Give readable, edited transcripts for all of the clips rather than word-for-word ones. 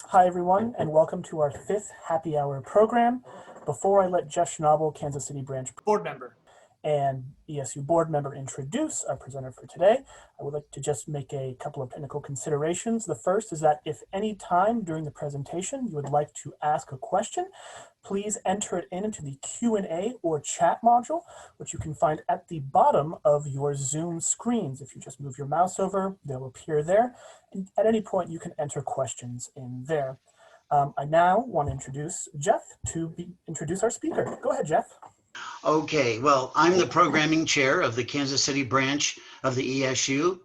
Hi, everyone, and welcome to our fifth happy hour program. Before I let Jeff Schnabel, Kansas City branch board member and ESU board member, introduce our presenter for today, I would like to just make a couple of technical considerations. The first is that if any time during the presentation you would like to ask a question, please enter it into the Q&A or chat module, which you can find at the bottom of your Zoom screens. If you just move your mouse over, they'll appear there. And at any point, you can enter questions in there. I now want to introduce Jeff to introduce our speaker. Go ahead, Jeff. Okay, well, I'm the programming chair of the Kansas City branch of the ESU,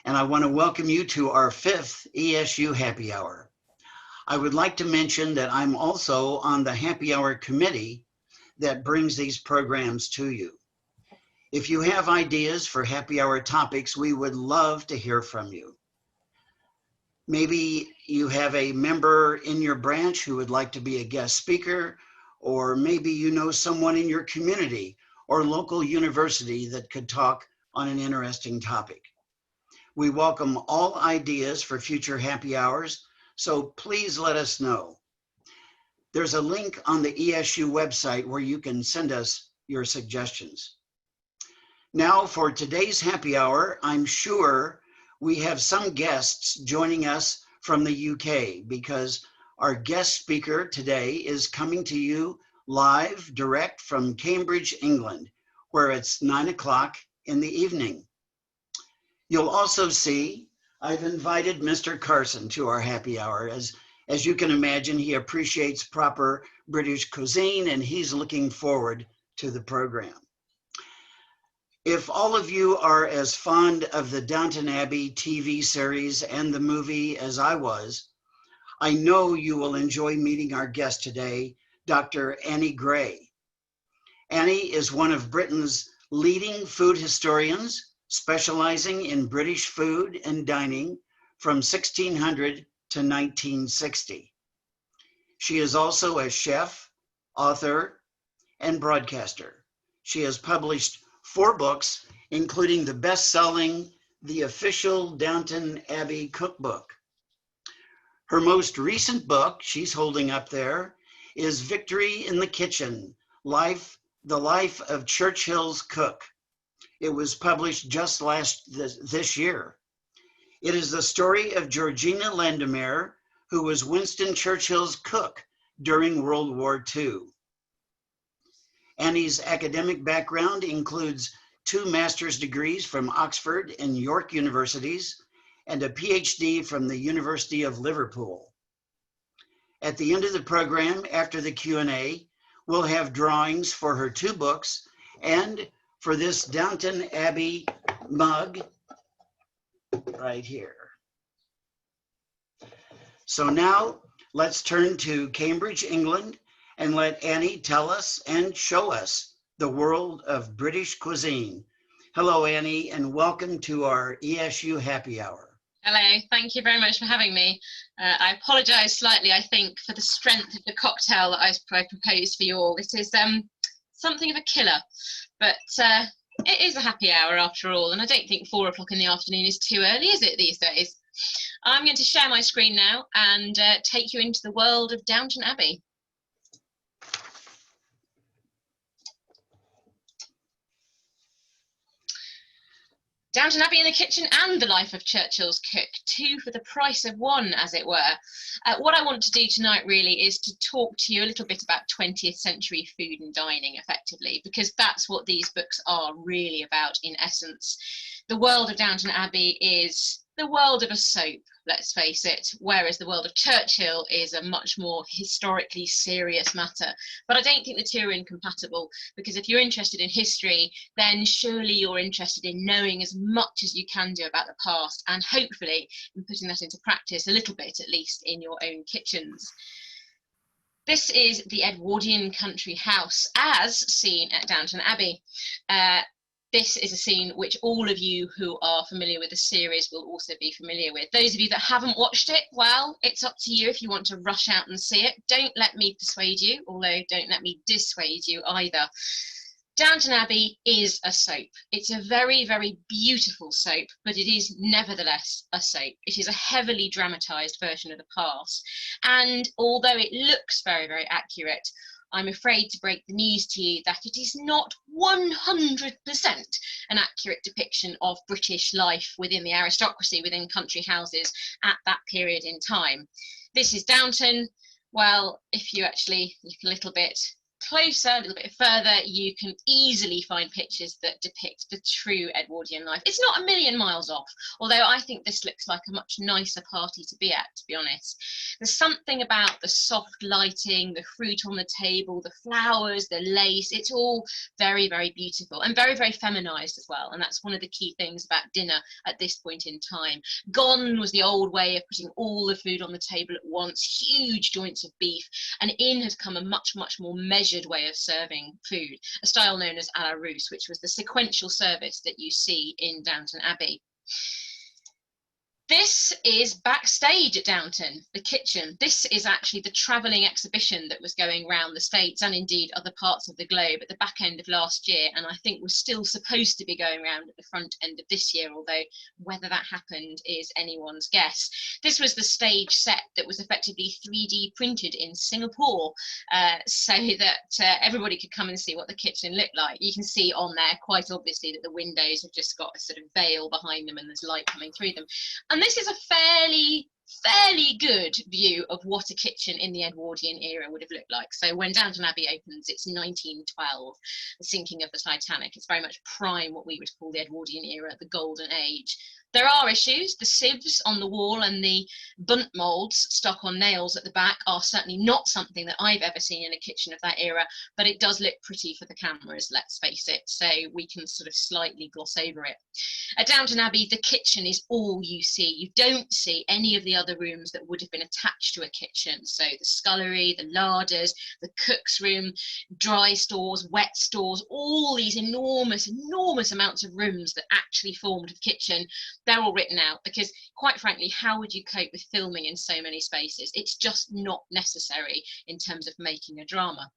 and I want to welcome you to our fifth ESU Happy Hour. I would like to mention that I'm also on the Happy Hour committee that brings these programs to you. If you have ideas for Happy Hour topics, we would love to hear from you. Maybe you have a member in your branch who would like to be a guest speaker, or maybe you know someone in your community or local university that could talk on an interesting topic. We welcome all ideas for future happy hours, so please let us know. There's a link on the ESU website where you can send us your suggestions. Now for today's happy hour, I'm sure we have some guests joining us from the UK because our guest speaker today is coming to you live, direct from Cambridge, England, where it's 9 o'clock in the evening. You'll also see I've invited Mr. Carson to our happy hour. As you can imagine, he appreciates proper British cuisine and he's looking forward to the program. If all of you are as fond of the Downton Abbey TV series and the movie as I was, I know you will enjoy meeting our guest today, Dr. Annie Gray. Annie is one of Britain's leading food historians, specializing in British food and dining from 1600 to 1960. She is also a chef, author, and broadcaster. She has published 4 books, including the best-selling The Official Downton Abbey Cookbook. Her most recent book, she's holding up there, is Victory in the Kitchen, The Life of Churchill's Cook. It was published just this year. It is the story of Georgina Landemare, who was Winston Churchill's cook during World War II. Annie's academic background includes 2 master's degrees from Oxford and York universities, and a PhD from the University of Liverpool. At the end of the program, after the Q&A, we'll have drawings for her 2 books and for this Downton Abbey mug right here. So now let's turn to Cambridge, England, and let Annie tell us and show us the world of British cuisine. Hello, Annie, and welcome to our ESU Happy Hour. Hello, thank you very much for having me. I apologise slightly, I think, for the strength of the cocktail that I proposed for you all. It is something of a killer, but it is a happy hour after all, and I don't think 4 o'clock in the afternoon is too early, is it, these days? I'm going to share my screen now and take you into the world of Downton Abbey. Downton Abbey in the Kitchen and The Life of Churchill's Cook, 2 for the price of 1, as it were. What I want to do tonight really is to talk to you a little bit about 20th century food and dining effectively, because that's what these books are really about in essence. The world of Downton Abbey is the world of a soap, let's face it, whereas the world of Churchill is a much more historically serious matter. But I don't think the 2 are incompatible, because if you're interested in history, then surely you're interested in knowing as much as you can do about the past, and hopefully in putting that into practice a little bit, at least in your own kitchens. This is the Edwardian country house as seen at Downton Abbey. This is a scene which all of you who are familiar with the series will also be familiar with. Those of you that haven't watched it, well, it's up to you if you want to rush out and see it. Don't let me persuade you, although don't let me dissuade you either. Downton Abbey is a soap. It's a very, very beautiful soap, but it is nevertheless a soap. It is a heavily dramatised version of the past. And although it looks very, very accurate, I'm afraid to break the news to you that it is not 100% an accurate depiction of British life within the aristocracy, within country houses at that period in time. This is Downton. Well, if you actually look a little bit closer, a little bit further, you can easily find pictures that depict the true Edwardian life. It's not a million miles off, although I think this looks like a much nicer party to be at, to be honest. There's something about the soft lighting, the fruit on the table, the flowers, the lace. It's all very, very beautiful and very, very feminized as well. And that's one of the key things about dinner at this point in time. Gone was the old way of putting all the food on the table at once, huge joints of beef, and in has come a much, much more measured way of serving food, a style known as à la Russe, which was the sequential service that you see in Downton Abbey. This is backstage at Downton, the kitchen. This is actually the travelling exhibition that was going around the States and indeed other parts of the globe at the back end of last year, and I think was still supposed to be going around at the front end of this year, although whether that happened is anyone's guess. This was the stage set that was effectively 3D printed in Singapore, so that everybody could come and see what the kitchen looked like. You can see on there quite obviously that the windows have just got a sort of veil behind them and there's light coming through them. And this is a fairly good view of what a kitchen in the Edwardian era would have looked like. So when Downton Abbey opens, it's 1912, the sinking of the Titanic. It's very much prime what we would call the Edwardian era, the golden age. There are issues. The sieves on the wall and the bunt moulds stuck on nails at the back are certainly not something that I've ever seen in a kitchen of that era, but it does look pretty for the cameras, let's face it, so we can sort of slightly gloss over it. At Downton Abbey, the kitchen is all you see. You don't see any of the other rooms that would have been attached to a kitchen. So the scullery, the larders, the cook's room, dry stores, wet stores, all these enormous amounts of rooms that actually formed the kitchen. They're all written out because, quite frankly, how would you cope with filming in so many spaces? It's just not necessary in terms of making a drama.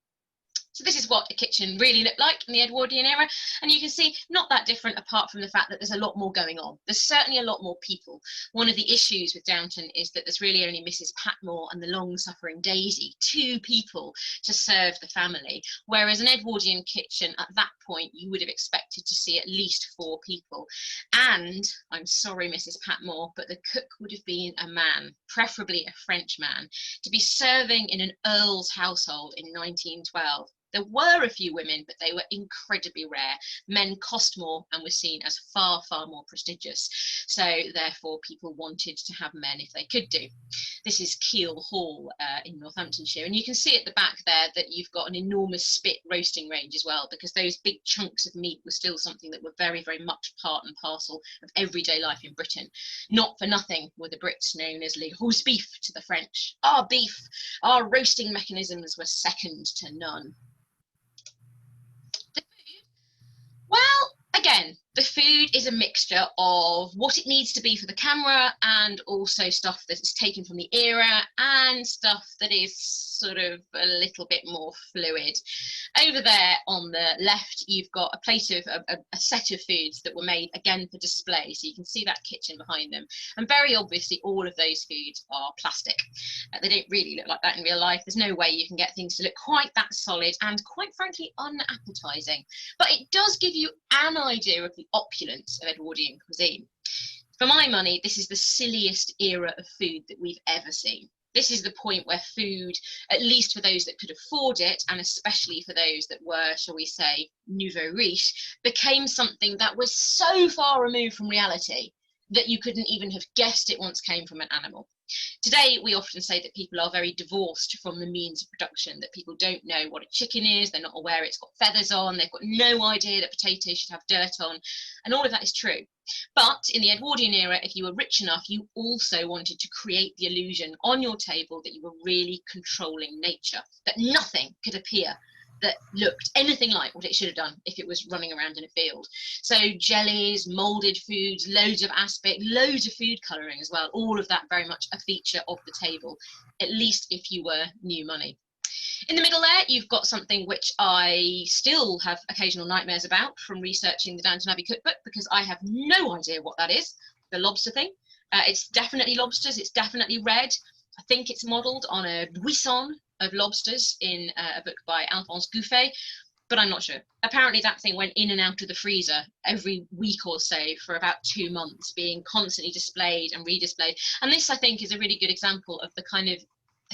So this is what a kitchen really looked like in the Edwardian era, and you can see not that different apart from the fact that there's a lot more going on. There's certainly a lot more people. One of the issues with Downton is that there's really only Mrs. Patmore and the long-suffering Daisy, 2 people to serve the family, whereas an Edwardian kitchen at that point you would have expected to see at least 4 people. And I'm sorry, Mrs. Patmore, but the cook would have been a man, preferably a French man, to be serving in an earl's household in 1912. There were a few women, but they were incredibly rare. Men cost more and were seen as far, far more prestigious. So therefore, people wanted to have men if they could do. This is Keele Hall in Northamptonshire. And you can see at the back there that you've got an enormous spit roasting range as well, because those big chunks of meat were still something that were very, very much part and parcel of everyday life in Britain. Not for nothing were the Brits known as les roast beef to the French. Our beef, our roasting mechanisms were second to none. Well, again, the food is a mixture of what it needs to be for the camera and also stuff that is taken from the era and stuff that is sort of a little bit more fluid. Over there on the left, you've got a plate of a set of foods that were made again for display. So you can see that kitchen behind them. And very obviously, all of those foods are plastic. They don't really look like that in real life. There's no way you can get things to look quite that solid and quite frankly, unappetizing. But it does give you an idea of the opulence of Edwardian cuisine. For my money, this is the silliest era of food that we've ever seen. This is the point where food, at least for those that could afford it, and especially for those that were, shall we say, nouveau riche, became something that was so far removed from reality that you couldn't even have guessed it once came from an animal. Today, we often say that people are very divorced from the means of production, that people don't know what a chicken is, they're not aware it's got feathers on, they've got no idea that potatoes should have dirt on, and all of that is true. But in the Edwardian era, if you were rich enough, you also wanted to create the illusion on your table that you were really controlling nature, that nothing could appear that looked anything like what it should have done if it was running around in a field. So jellies, moulded foods, loads of aspic, loads of food colouring as well, all of that very much a feature of the table, at least if you were new money. In the middle there, you've got something which I still have occasional nightmares about from researching the Downton Abbey Cookbook, because I have no idea what that is, the lobster thing. It's definitely lobsters, it's definitely red. I think it's modelled on a buisson of lobsters in a book by Alphonse Gouffet, but I'm not sure. Apparently that thing went in and out of the freezer every week or so for about 2 months, being constantly displayed and redisplayed. And this, I think, is a really good example of the kind of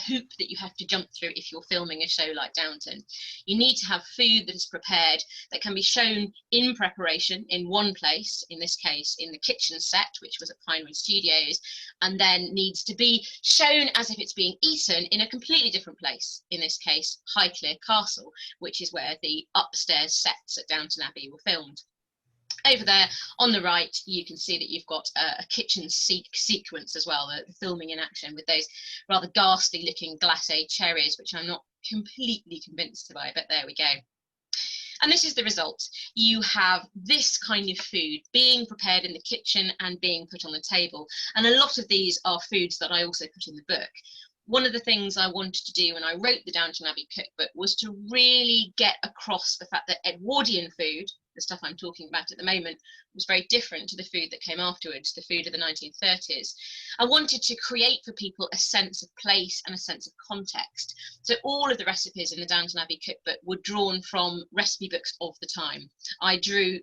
hoop that you have to jump through if you're filming a show like Downton. You need to have food that is prepared, that can be shown in preparation in one place, in this case in the kitchen set, which was at Pinewood Studios, and then needs to be shown as if it's being eaten in a completely different place, in this case Highclere Castle, which is where the upstairs sets at Downton Abbey were filmed. Over there on the right, you can see that you've got a kitchen sequence as well, the filming in action with those rather ghastly looking glacé cherries, which I'm not completely convinced by, but there we go. And this is the result. You have this kind of food being prepared in the kitchen and being put on the table. And a lot of these are foods that I also put in the book. One of the things I wanted to do when I wrote the Downton Abbey Cookbook was to really get across the fact that Edwardian food, the stuff I'm talking about at the moment, was very different to the food that came afterwards, the food of the 1930s. I wanted to create for people a sense of place and a sense of context. So all of the recipes in the Downton Abbey Cookbook were drawn from recipe books of the time. I drew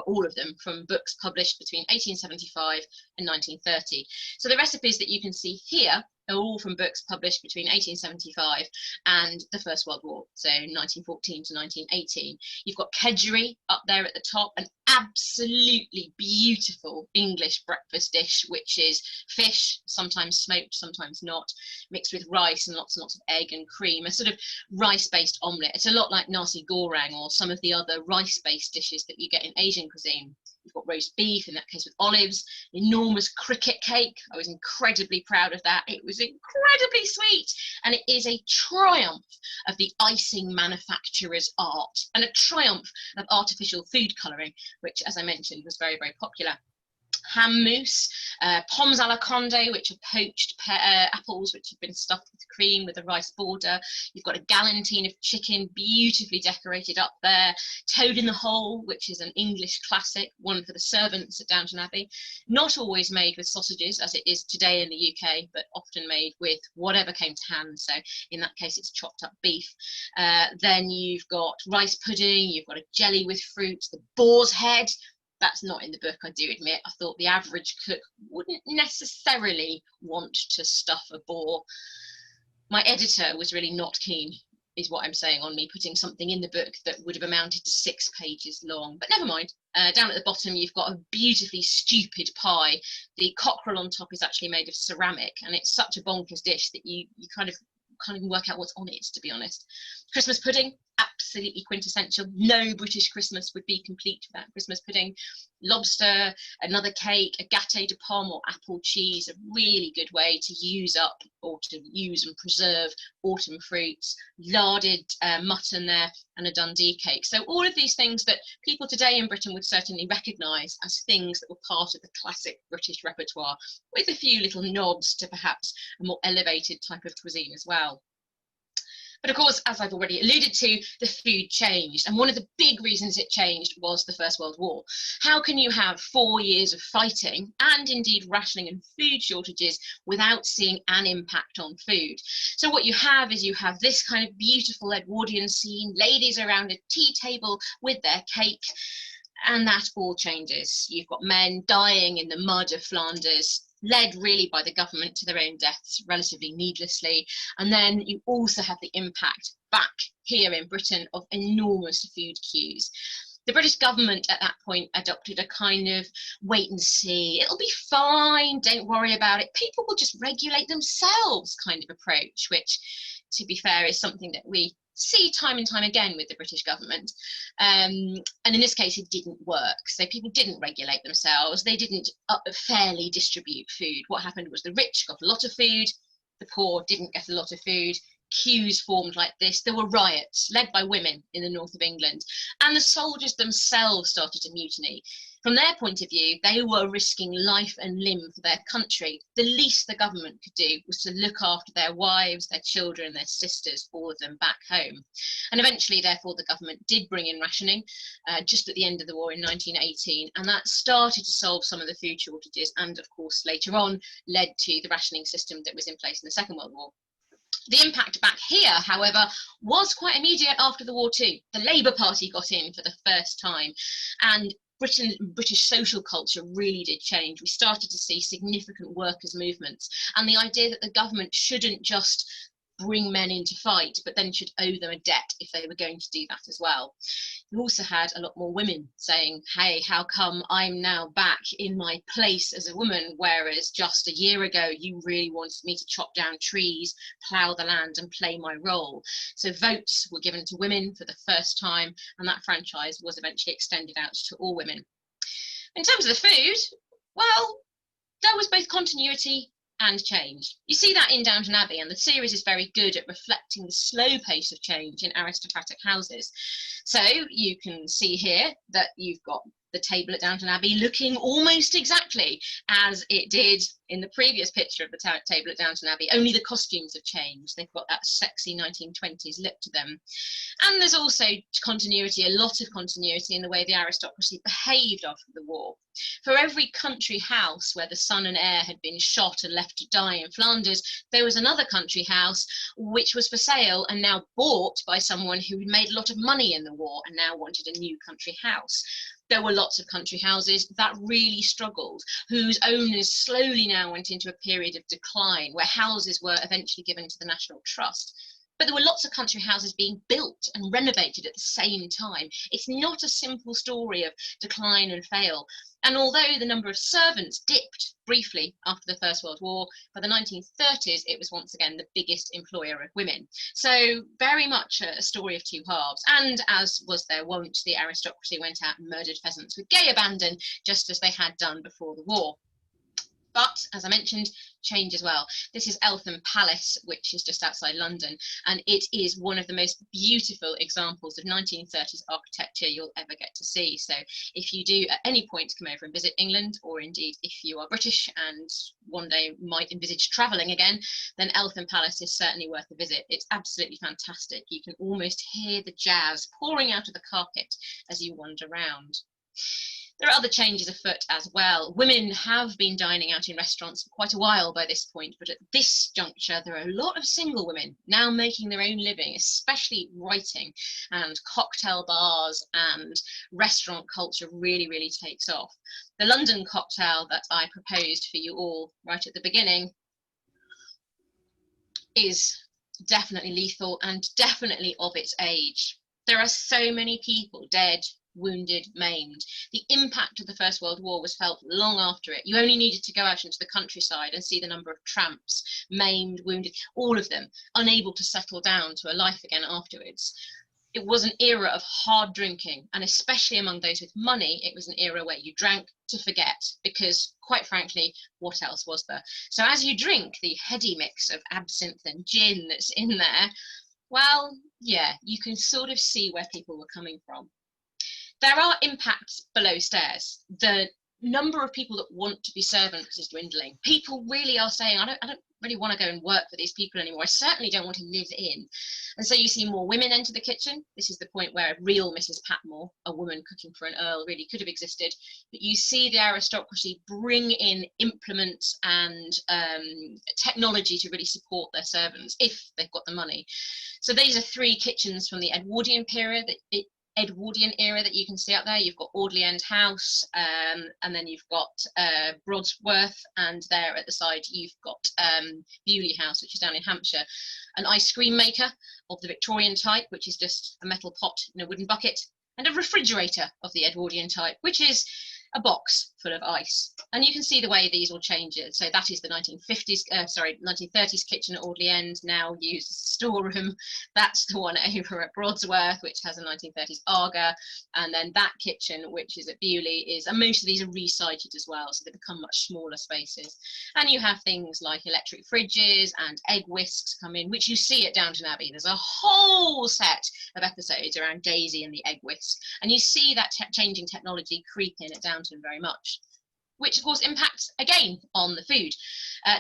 all of them from books published between 1875 and 1930. So the recipes that you can see here are all from books published between 1875 and the First World War, so 1914 to 1918. You've got kedgeree up there at the top, an absolutely beautiful English breakfast dish, which is fish, sometimes smoked, sometimes not, mixed with rice and lots of egg and cream, a sort of rice-based omelette. It's a lot like nasi goreng or some of the other rice-based dishes that you get in Asian cuisine. You've got roast beef, in that case with olives, enormous cricket cake. I was incredibly proud of that. It was incredibly sweet, and it is a triumph of the icing manufacturer's art and a triumph of artificial food colouring, which, as I mentioned, was very, very popular. Ham mousse, pommes à la conde, which are poached apples which have been stuffed with cream with a rice border. You've got a galantine of chicken, beautifully decorated up there. Toad in the hole, which is an English classic, one for the servants at Downton Abbey. Not always made with sausages, as it is today in the UK, but often made with whatever came to hand. So in that case, it's chopped up beef. Then you've got rice pudding, you've got a jelly with fruit, the boar's head. That's not in the book, I do admit. I thought the average cook wouldn't necessarily want to stuff a boar. My editor was really not keen, is what I'm saying, on me putting something in the book that would have amounted to 6 pages long. But never mind. Down at the bottom, you've got a beautifully stupid pie. The cockerel on top is actually made of ceramic, and it's such a bonkers dish that you kind of can't even work out what's on it, to be honest. Christmas pudding, absolutely quintessential. No British Christmas would be complete without Christmas pudding. Lobster, another cake, a gâteau de pomme or apple cheese, a really good way to use up or to use and preserve autumn fruits. Larded mutton there, and a Dundee cake. So all of these things that people today in Britain would certainly recognise as things that were part of the classic British repertoire, with a few little nods to perhaps a more elevated type of cuisine as well. But of course, as I've already alluded to, the food changed. And one of the big reasons it changed was the First World War. How can you have 4 years of fighting and indeed rationing and food shortages without seeing an impact on food? So what you have is you have this kind of beautiful Edwardian scene, ladies around a tea table with their cake, and that all changes. You've got men dying in the mud of Flanders, led really by the government to their own deaths relatively needlessly. And then you also have the impact back here in Britain of enormous food queues. The British government at that point adopted a kind of wait and see, it'll be fine, don't worry about it, people will just regulate themselves kind of approach, which, to be fair, is something that we see time and time again with the British government. And in this case, it didn't work. So people didn't regulate themselves. They didn't fairly distribute food. What happened was the rich got a lot of food, the poor didn't get a lot of food. queues formed like this. There were riots led by women in the north of England, and the soldiers themselves started to mutiny. From their point of view, they were risking life and limb for their country. The least the government could do was to look after their wives, their children, their sisters, all of them back home. And eventually, therefore, the government did bring in rationing just at the end of the war in 1918, and that started to solve some of the food shortages, and of course later on led to the rationing system that was in place in the Second World War. The impact back here, however, was quite immediate after the war too. The Labour Party got in for the first time, and British social culture really did change. We started to see significant workers' movements, and the idea that the government shouldn't just bring men in to fight, but then should owe them a debt if they were going to do that as well. You also had a lot more women saying, hey, how come I'm now back in my place as a woman, whereas just a year ago you really wanted me to chop down trees, plough the land and play my role. So votes were given to women for the first time, and that franchise was eventually extended out to all women. In terms of the food, well, there was both continuity and change. You see that in Downton Abbey, and the series is very good at reflecting the slow pace of change in aristocratic houses. So you can see here that you've got the table at Downton Abbey looking almost exactly as it did in the previous picture of the table at Downton Abbey, only the costumes have changed. They've got that sexy 1920s look to them. And there's also continuity, a lot of continuity in the way the aristocracy behaved after the war. For every country house where the son and heir had been shot and left to die in Flanders, there was another country house which was for sale and now bought by someone who had made a lot of money in the war and now wanted a new country house. There were lots of country houses that really struggled, whose owners slowly now went into a period of decline, where houses were eventually given to the National Trust. But there were lots of country houses being built and renovated at the same time. It's not a simple story of decline and fail. And although the number of servants dipped briefly after the First World War, by the 1930s, it was once again the biggest employer of women. So very much a story of two halves. And as was their wont, the aristocracy went out and murdered pheasants with gay abandon, just as they had done before the war. But, as I mentioned, change as well. This is Eltham Palace, which is just outside London, and it is one of the most beautiful examples of 1930s architecture you'll ever get to see. So if you do at any point come over and visit England, or indeed if you are British and one day might envisage travelling again, then Eltham Palace is certainly worth a visit. It's absolutely fantastic. You can almost hear the jazz pouring out of the carpet as you wander around. There are other changes afoot as well. Women have been dining out in restaurants for quite a while by this point, but at this juncture, there are a lot of single women now making their own living, especially writing, and cocktail bars and restaurant culture really, really takes off. The London cocktail that I proposed for you all right at the beginning is definitely lethal and definitely of its age. There are so many people dead, wounded, maimed. The impact of the First World War was felt long after it. You only needed to go out into the countryside and see the number of tramps, maimed, wounded, all of them unable to settle down to a life again afterwards. It was an era of hard drinking, and especially among those with money, it was an era where you drank to forget, because quite frankly, what else was there? So as you drink the heady mix of absinthe and gin that's in there, well, yeah, you can sort of see where people were coming from. There are impacts below stairs. The number of people that want to be servants is dwindling. People really are saying, I don't really want to go and work for these people anymore. I certainly don't want to live in. And so you see more women enter the kitchen. This is the point where real Mrs. Patmore, a woman cooking for an earl, really could have existed. But you see the aristocracy bring in implements and technology to really support their servants, if they've got the money. So these are three kitchens from the Edwardian period, Edwardian era that you can see up there. You've got Audley End House, and then you've got Brodsworth, and there at the side you've got Bewley House, which is down in Hampshire. An ice cream maker of the Victorian type, which is just a metal pot in a wooden bucket, and a refrigerator of the Edwardian type, which is a box full of ice. And you can see the way these all change it. So that is the 1930s kitchen at Audley End, now used as a storeroom. That's the one over at Broadsworth, which has a 1930s Aga. And then that kitchen, which is at Bewley, and most of these are resited as well, so they become much smaller spaces. And you have things like electric fridges and egg whisks come in, which you see at Downton Abbey. There's a whole set of episodes around Daisy and the egg whisk, and you see that changing technology creep in at Downton very much, which of course impacts again on the food.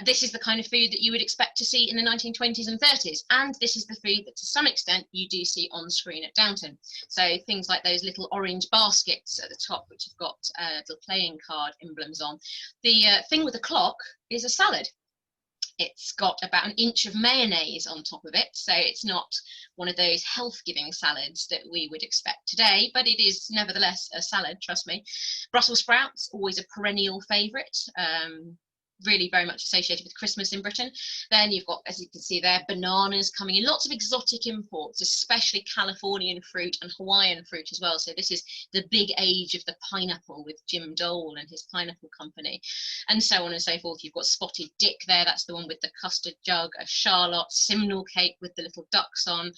This is the kind of food that you would expect to see in the 1920s and 30s, and this is the food that to some extent you do see on screen at Downton. So things like those little orange baskets at the top, which have got little playing card emblems on. The thing with the clock is a salad. It's got about an inch of mayonnaise on top of it, so it's not one of those health-giving salads that we would expect today, but it is nevertheless a salad, trust me. Brussels sprouts, always a perennial favourite, really very much associated with Christmas in Britain. Then you've got, as you can see there, bananas coming in, lots of exotic imports, especially Californian fruit and Hawaiian fruit as well. So this is the big age of the pineapple with Jim Dole and his pineapple company, and so on and so forth. You've got spotted dick there, that's the one with the custard jug, a charlotte, simnel cake with the little ducks on,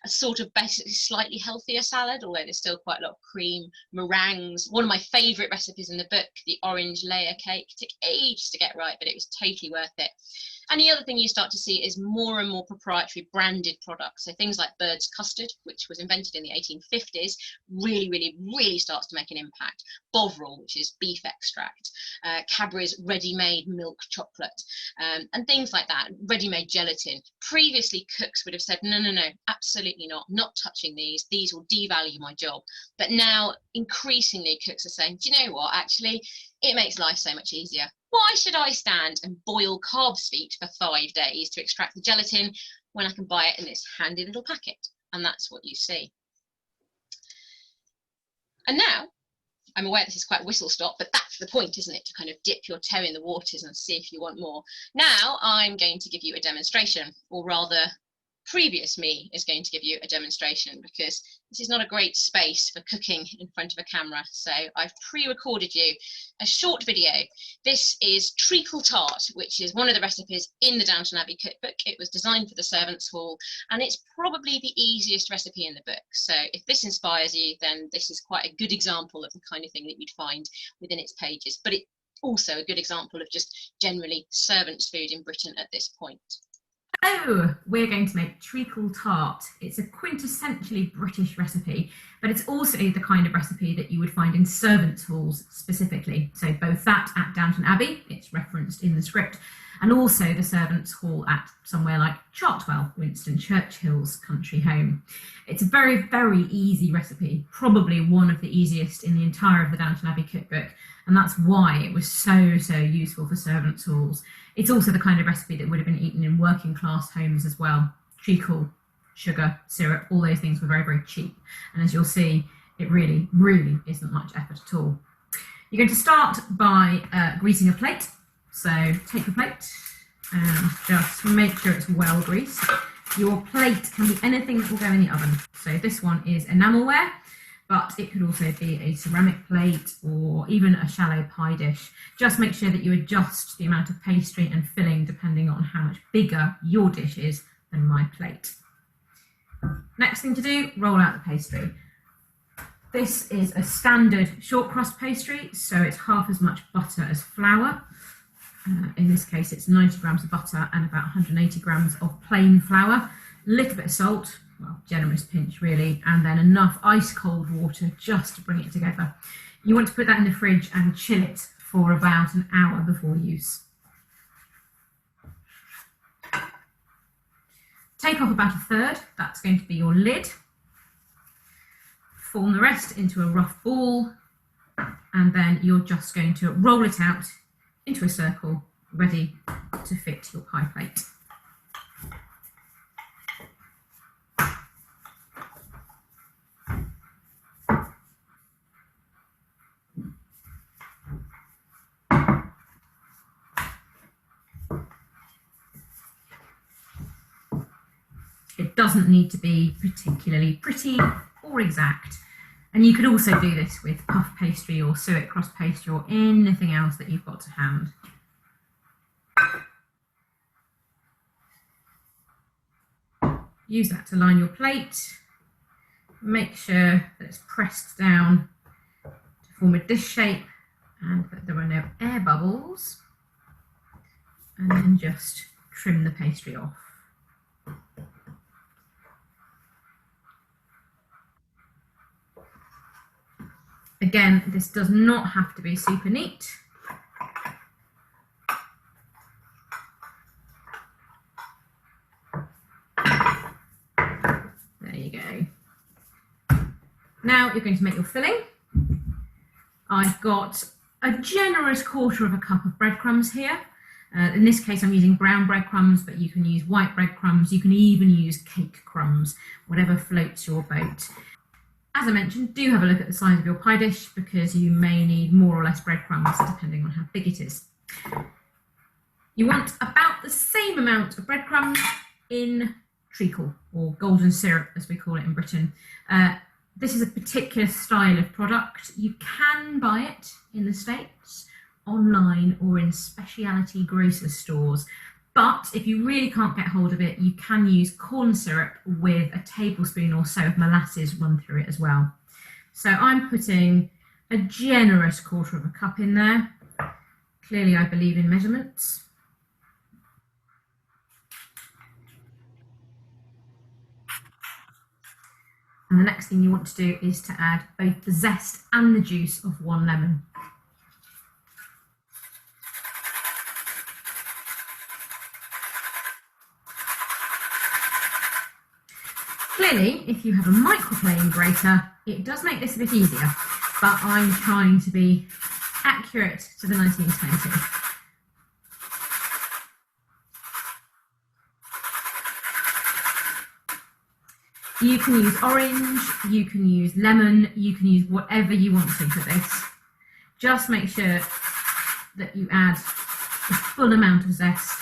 a sort of basically slightly healthier salad, although there's still quite a lot of cream, meringues. One of my favourite recipes in the book, the orange layer cake, took ages to get right, but it was totally worth it. And the other thing you start to see is more and more proprietary branded products. So things like Bird's custard, which was invented in the 1850s, really starts to make an impact. Bovril, which is beef extract, Cadbury's ready-made milk chocolate, and things like that, ready-made gelatin. Previously, cooks would have said, no, absolutely not touching these will devalue my job. But now, increasingly, cooks are saying, do you know what, actually, it makes life so much easier. Why should I stand and boil calves' feet for 5 days to extract the gelatin when I can buy it in this handy little packet? And that's what you see. And now, I'm aware this is quite whistle stop, but that's the point, isn't it? To kind of dip your toe in the waters and see if you want more. Now, I'm going to give you a demonstration, or rather, previous me is going to give you a demonstration, because this is not a great space for cooking in front of a camera. So I've pre-recorded you a short video. This is treacle tart, which is one of the recipes in the Downton Abbey Cookbook. It was designed for the servants' hall, and it's probably the easiest recipe in the book. So if this inspires you, then this is quite a good example of the kind of thing that you'd find within its pages, but it's also a good example of just generally servants' food in Britain at this point. So we're going to make treacle tart. It's a quintessentially British recipe, but it's also the kind of recipe that you would find in servants' halls specifically. So both that at Downton Abbey, it's referenced in the script, and also the servants' hall at somewhere like Chartwell, Winston Churchill's country home. It's a very, very easy recipe, probably one of the easiest in the entire of the Downton Abbey Cookbook, and that's why it was so useful for servants' halls. It's also the kind of recipe that would have been eaten in working class homes as well. Treacle, sugar, syrup, all those things were very, very cheap. And as you'll see, it really isn't much effort at all. You're going to start by greasing a plate. So take the plate and just make sure it's well greased. Your plate can be anything that will go in the oven. So this one is enamelware, but it could also be a ceramic plate or even a shallow pie dish. Just make sure that you adjust the amount of pastry and filling depending on how much bigger your dish is than my plate. Next thing to do, roll out the pastry. This is a standard short crust pastry, so it's half as much butter as flour. In this case, it's 90 grams of butter and about 180 grams of plain flour, a little bit of salt, well, generous pinch really, and then enough ice cold water just to bring it together. You want to put that in the fridge and chill it for about an hour before use. Take off about a third, that's going to be your lid. Form the rest into a rough ball, and then you're just going to roll it out into a circle, ready to fit your pie plate. It doesn't need to be particularly pretty or exact. And you could also do this with puff pastry or suet cross pastry or anything else that you've got to hand. Use that to line your plate. Make sure that it's pressed down to form a dish shape and that there are no air bubbles. And then just trim the pastry off. Again, this does not have to be super neat. There you go. Now you're going to make your filling. I've got a generous 1/4 cup of breadcrumbs here. In this case, I'm using brown breadcrumbs, but you can use white breadcrumbs. You can even use cake crumbs, whatever floats your boat. As I mentioned, do have a look at the size of your pie dish because you may need more or less breadcrumbs depending on how big it is. You want about the same amount of breadcrumbs in treacle, or golden syrup as we call it in Britain. This is a particular style of product. You can buy it in the States, online or in specialty grocer stores. But if you really can't get hold of it, you can use corn syrup with a tablespoon or so of molasses run through it as well. So I'm putting a generous 1/4 cup in there. Clearly I believe in measurements. And the next thing you want to do is to add both the zest and the juice of 1 lemon. Clearly, if you have a microplane grater, it does make this a bit easier, but I'm trying to be accurate to the 1920. You can use orange, you can use lemon, you can use whatever you want to for this. Just make sure that you add the full amount of zest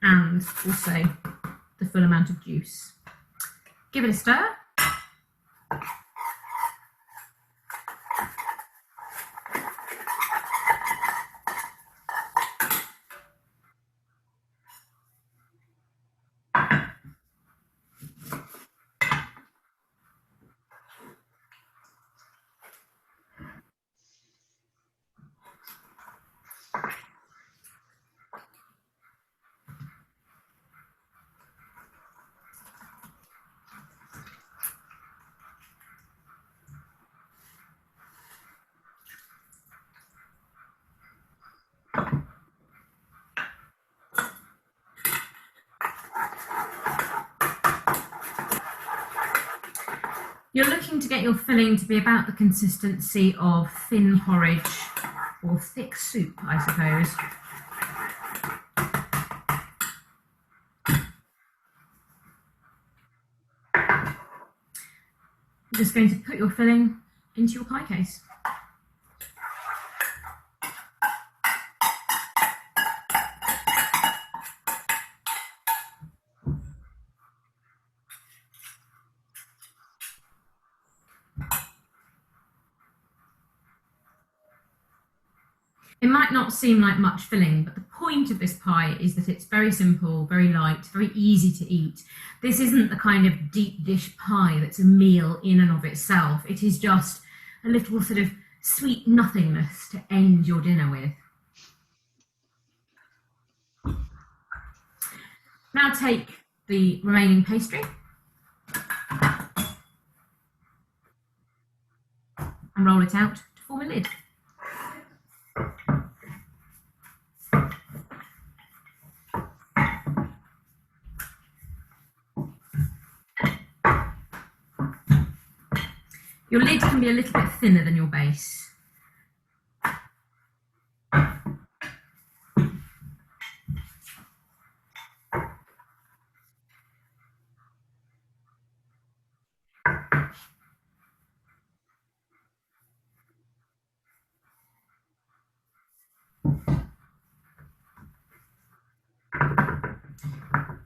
and also the full amount of juice. Give it a stir. You're looking to get your filling to be about the consistency of thin porridge or thick soup, I suppose. You're just going to put your filling into your pie case. It might not seem like much filling, but the point of this pie is that it's very simple, very light, very easy to eat. This isn't the kind of deep dish pie that's a meal in and of itself. It is just a little sort of sweet nothingness to end your dinner with. Now take the remaining pastry and roll it out to form a lid. Your lid can be a little bit thinner than your base.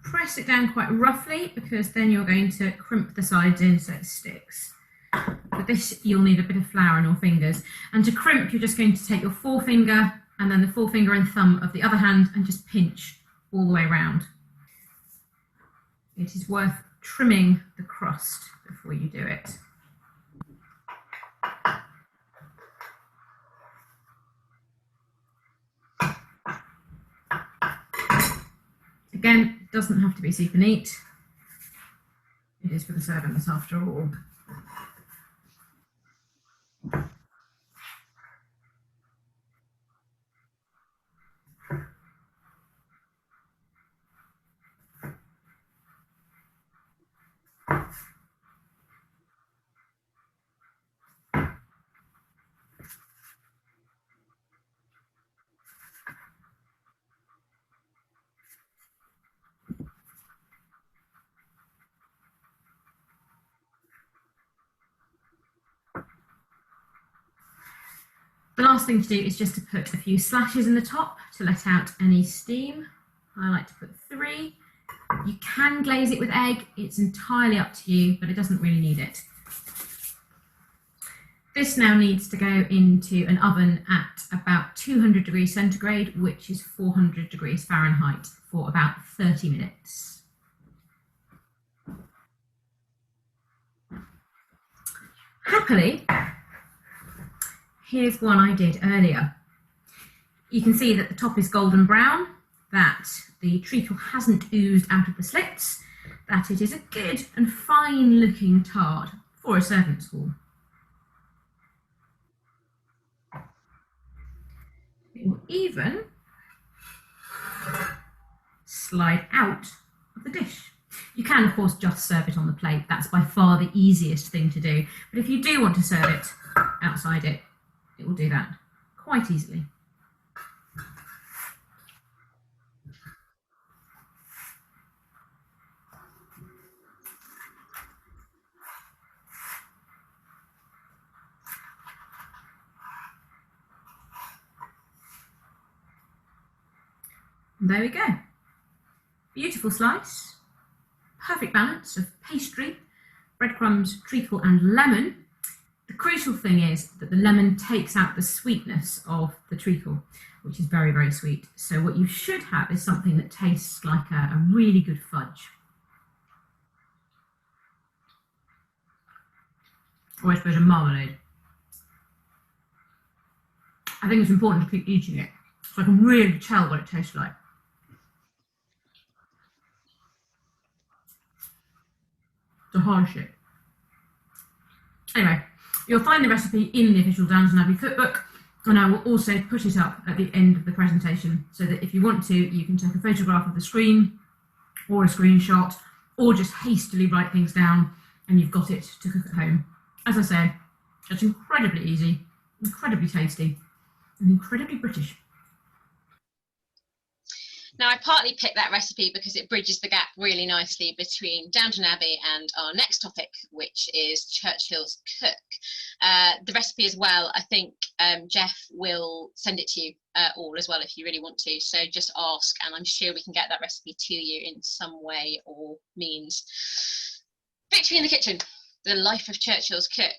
Press it down quite roughly because then you're going to crimp the sides in so it sticks. For this, you'll need a bit of flour on your fingers. And to crimp, you're just going to take your forefinger and then the forefinger and thumb of the other hand and just pinch all the way around. It is worth trimming the crust before you do it. Again, it doesn't have to be super neat. It is for the servants after all. The last thing to do is just to put a few slashes in the top to let out any steam. I like to put 3. You can glaze it with egg, it's entirely up to you, but it doesn't really need it. This now needs to go into an oven at about 200 degrees centigrade, which is 400 degrees Fahrenheit, for about 30 minutes. Happily, here's one I did earlier. You can see that the top is golden brown, that the treacle hasn't oozed out of the slits, that it is a good and fine looking tart for a servant's hall. It will even slide out of the dish. You can, of course, just serve it on the plate. That's by far the easiest thing to do. But if you do want to serve it outside it, it will do that quite easily. And there we go. Beautiful slice. Perfect balance of pastry, breadcrumbs, treacle and lemon. The crucial thing is that the lemon takes out the sweetness of the treacle, which is very, very sweet. So what you should have is something that tastes like a really good fudge. Or I suppose a marmalade. I think it's important to keep eating it so I can really tell what it tastes like. It's a hard shit. Anyway, you'll find the recipe in the official Downton Abbey Cookbook, and I will also put it up at the end of the presentation so that if you want to, you can take a photograph of the screen or a screenshot, or just hastily write things down and you've got it to cook at home. As I say, it's incredibly easy, incredibly tasty, and incredibly British. Now, I partly picked that recipe because it bridges the gap really nicely between Downton Abbey and our next topic, which is Churchill's Cook. The recipe as well, I think Jeff will send it to you all as well if you really want to. So just ask, and I'm sure we can get that recipe to you in some way or means. Victory in the Kitchen. The Life of Churchill's Cook.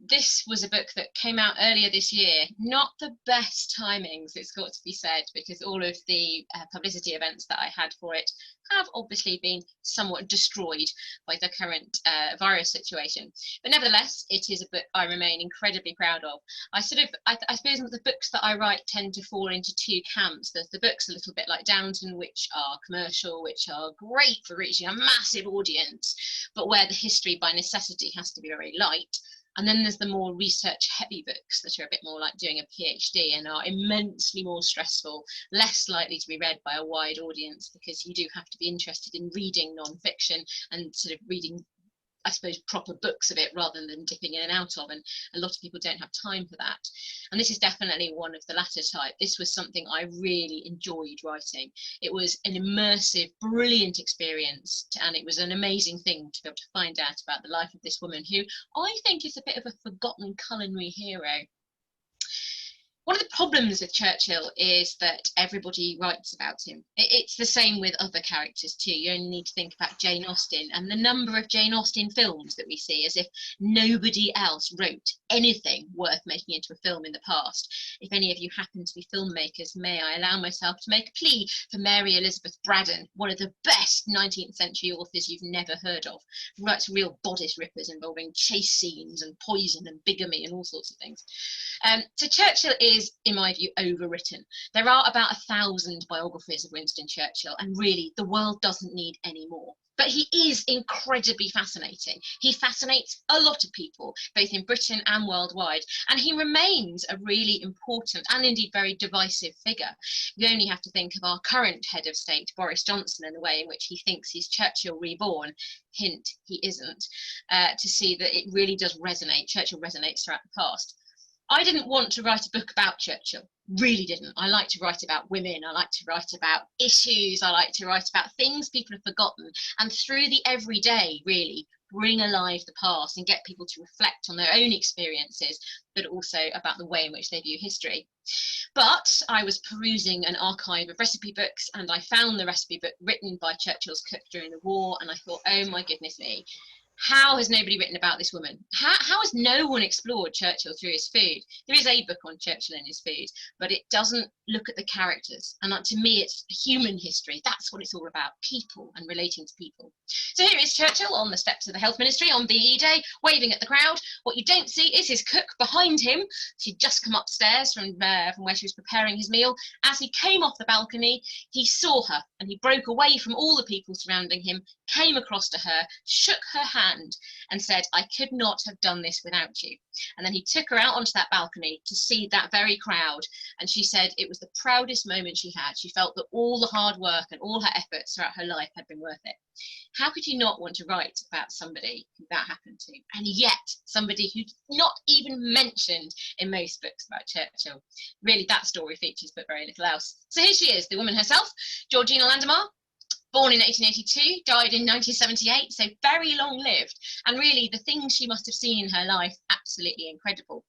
This was a book that came out earlier this year. Not the best timings, it's got to be said, because all of the publicity events that I had for it have obviously been somewhat destroyed by the current virus situation. But nevertheless, it is a book I remain incredibly proud of. I suppose the books that I write tend to fall into 2 camps. There's the books a little bit like Downton, which are commercial, which are great for reaching a massive audience, but where the history by necessity has to be very light. And then there's the more research heavy books that are a bit more like doing a PhD and are immensely more stressful, less likely to be read by a wide audience, because you do have to be interested in reading non-fiction and sort of reading, I suppose, proper books of it rather than dipping in and out of, and a lot of people don't have time for that. And this is definitely one of the latter type. This was something I really enjoyed writing. It was an immersive, brilliant experience, and it was an amazing thing to be able to find out about the life of this woman who I think is a bit of a forgotten culinary hero. One of the problems with Churchill is that everybody writes about him. It's the same with other characters too. You only need to think about Jane Austen and the number of Jane Austen films that we see, as if nobody else wrote anything worth making into a film in the past. If any of you happen to be filmmakers, may I allow myself to make a plea for Mary Elizabeth Braddon, one of the best 19th century authors you've never heard of. Writes real bodice rippers involving chase scenes and poison and bigamy and all sorts of things. So Churchill is, in my view, overwritten. There are about 1,000 biographies of Winston Churchill, and really the world doesn't need any more. But he is incredibly fascinating. He fascinates a lot of people, both in Britain and worldwide, and he remains a really important and indeed very divisive figure. You only have to think of our current head of state, Boris Johnson, and the way in which he thinks he's Churchill reborn. Hint, he isn't, to see that it really does resonate. Churchill resonates throughout the past. I didn't want to write a book about Churchill, really didn't. I like to write about women, I like to write about issues, I like to write about things people have forgotten, and through the everyday, really, bring alive the past and get people to reflect on their own experiences, but also about the way in which they view history. But I was perusing an archive of recipe books, and I found the recipe book written by Churchill's cook during the war, and I thought, oh my goodness me. How has nobody written about this woman? How has no one explored Churchill through his food? There is a book on Churchill and his food, but it doesn't look at the characters. And to me, it's human history. That's what it's all about, people and relating to people. So here is Churchill on the steps of the Health Ministry on VE Day, waving at the crowd. What you don't see is his cook behind him. She'd just come upstairs from where she was preparing his meal. As he came off the balcony, he saw her and he broke away from all the people surrounding him, came across to her, shook her hand, and said, I could not have done this without you. And then he took her out onto that balcony to see that very crowd, and she said it was the proudest moment she had. She felt that all the hard work and all her efforts throughout her life had been worth it. How could you not want to write about somebody who that happened to, and yet somebody who's not even mentioned in most books about Churchill? Really, that story features but very little else. So here she is, the woman herself, Georgina Landemare. Born in 1882, died in 1978, so very long-lived. And really, the things she must have seen in her life, absolutely incredible.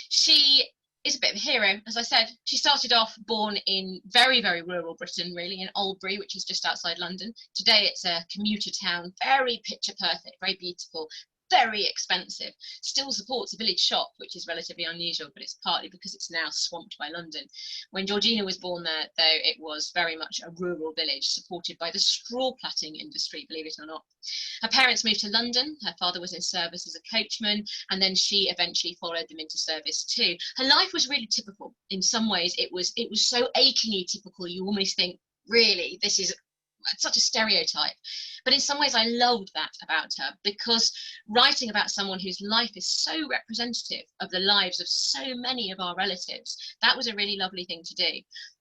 She is a bit of a hero, as I said. She started off born in very, very rural Britain, really, in Albury, which is just outside London. Today, it's a commuter town, very picture-perfect, very beautiful, very expensive. Still supports a village shop, which is relatively unusual, but it's partly because it's now swamped by London. When Georgina was born there, though, it was very much a rural village supported by the straw plaiting industry, believe it or not. Her parents moved to London. Her father was in service as a coachman, and then she eventually followed them into service too. Her life was really typical. In some ways, it was so achingly typical, you almost think, really, this is such a stereotype. But in some ways I loved that about her, because writing about someone whose life is so representative of the lives of so many of our relatives, that was a really lovely thing to do.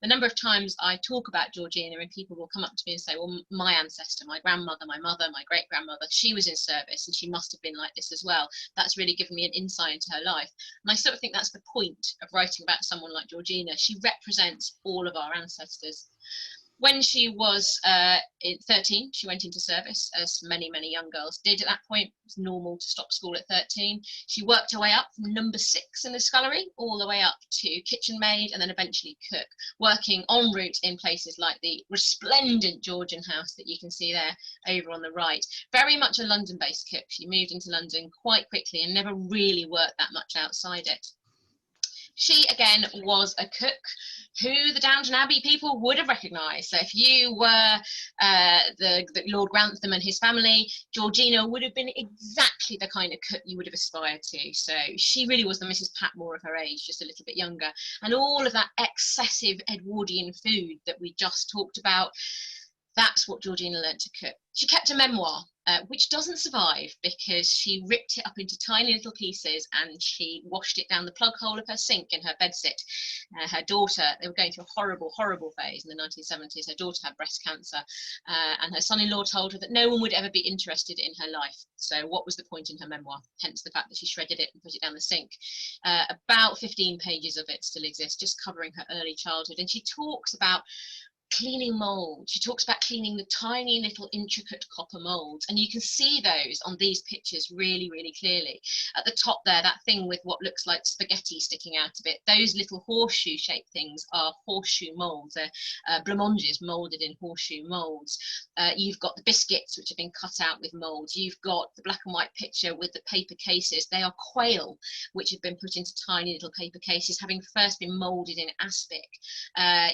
The number of times I talk about Georgina and people will come up to me and say, well, my ancestor, my grandmother, my mother, my great-grandmother, she was in service and she must have been like this as well. That's really given me an insight into her life. And I sort of think that's the point of writing about someone like Georgina. She represents all of our ancestors. When she was 13, she went into service, as many, many young girls did at that point. It was normal to stop school at 13. She worked her way up from number 6 in the scullery, all the way up to kitchen maid and then eventually cook, working en route in places like the resplendent Georgian house that you can see there over on the right. Very much a London-based cook. She moved into London quite quickly and never really worked that much outside it. She, again, was a cook who the Downton Abbey people would have recognised. So if you were the Lord Grantham and his family, Georgina would have been exactly the kind of cook you would have aspired to. So she really was the Mrs. Patmore of her age, just a little bit younger. And all of that excessive Edwardian food that we just talked about, that's what Georgina learnt to cook. She kept a memoir, which doesn't survive because she ripped it up into tiny little pieces and she washed it down the plug hole of her sink in her bedsit. Her daughter, they were going through a horrible, horrible phase in the 1970s. Her daughter had breast cancer and her son-in-law told her that no one would ever be interested in her life. So what was the point in her memoir? Hence the fact that she shredded it and put it down the sink. About 15 pages of it still exist, just covering her early childhood. And she talks about cleaning mold. She talks about cleaning the tiny little intricate copper molds, and you can see those on these pictures really, really clearly. At the top there, that thing with what looks like spaghetti sticking out of it, those little horseshoe shaped things are horseshoe molds. They're blancmanges molded in horseshoe molds. You've got the biscuits which have been cut out with molds. You've got the black and white picture with the paper cases. They are quail which have been put into tiny little paper cases, having first been molded in aspic.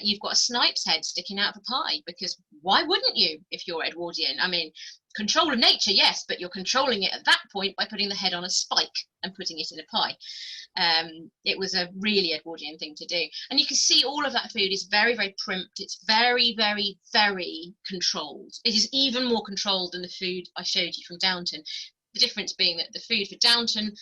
You've got a snipe's head sticking out of a pie, because why wouldn't you if you're Edwardian? I mean, control of nature, yes, but you're controlling it at that point by putting the head on a spike and putting it in a pie. It was a really Edwardian thing to do. And you can see all of that food is very, very primped. It's very, very, very controlled. It is even more controlled than the food I showed you from Downton. The difference being that the food for Downton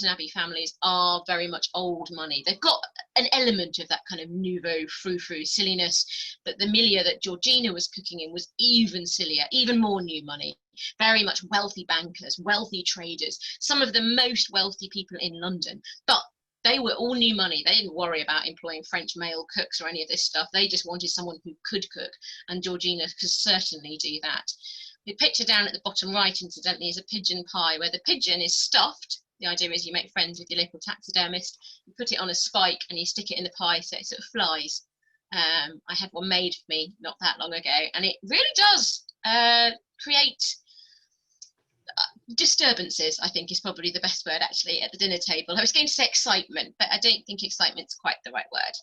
Abbey families are very much old money. They've got an element of that kind of nouveau frou-frou silliness, but the milieu that Georgina was cooking in was even sillier, even more new money. Very much wealthy bankers, wealthy traders, some of the most wealthy people in London, but they were all new money. They didn't worry about employing French male cooks or any of this stuff. They just wanted someone who could cook, and Georgina could certainly do that. The picture down at the bottom right, incidentally, is a pigeon pie, where the pigeon is stuffed. The idea is you make friends with your local taxidermist, you put it on a spike and you stick it in the pie so it sort of flies. I had one made for me not that long ago, and it really does create disturbances, I think is probably the best word actually, at the dinner table. I was going to say excitement, but I don't think excitement's quite the right word.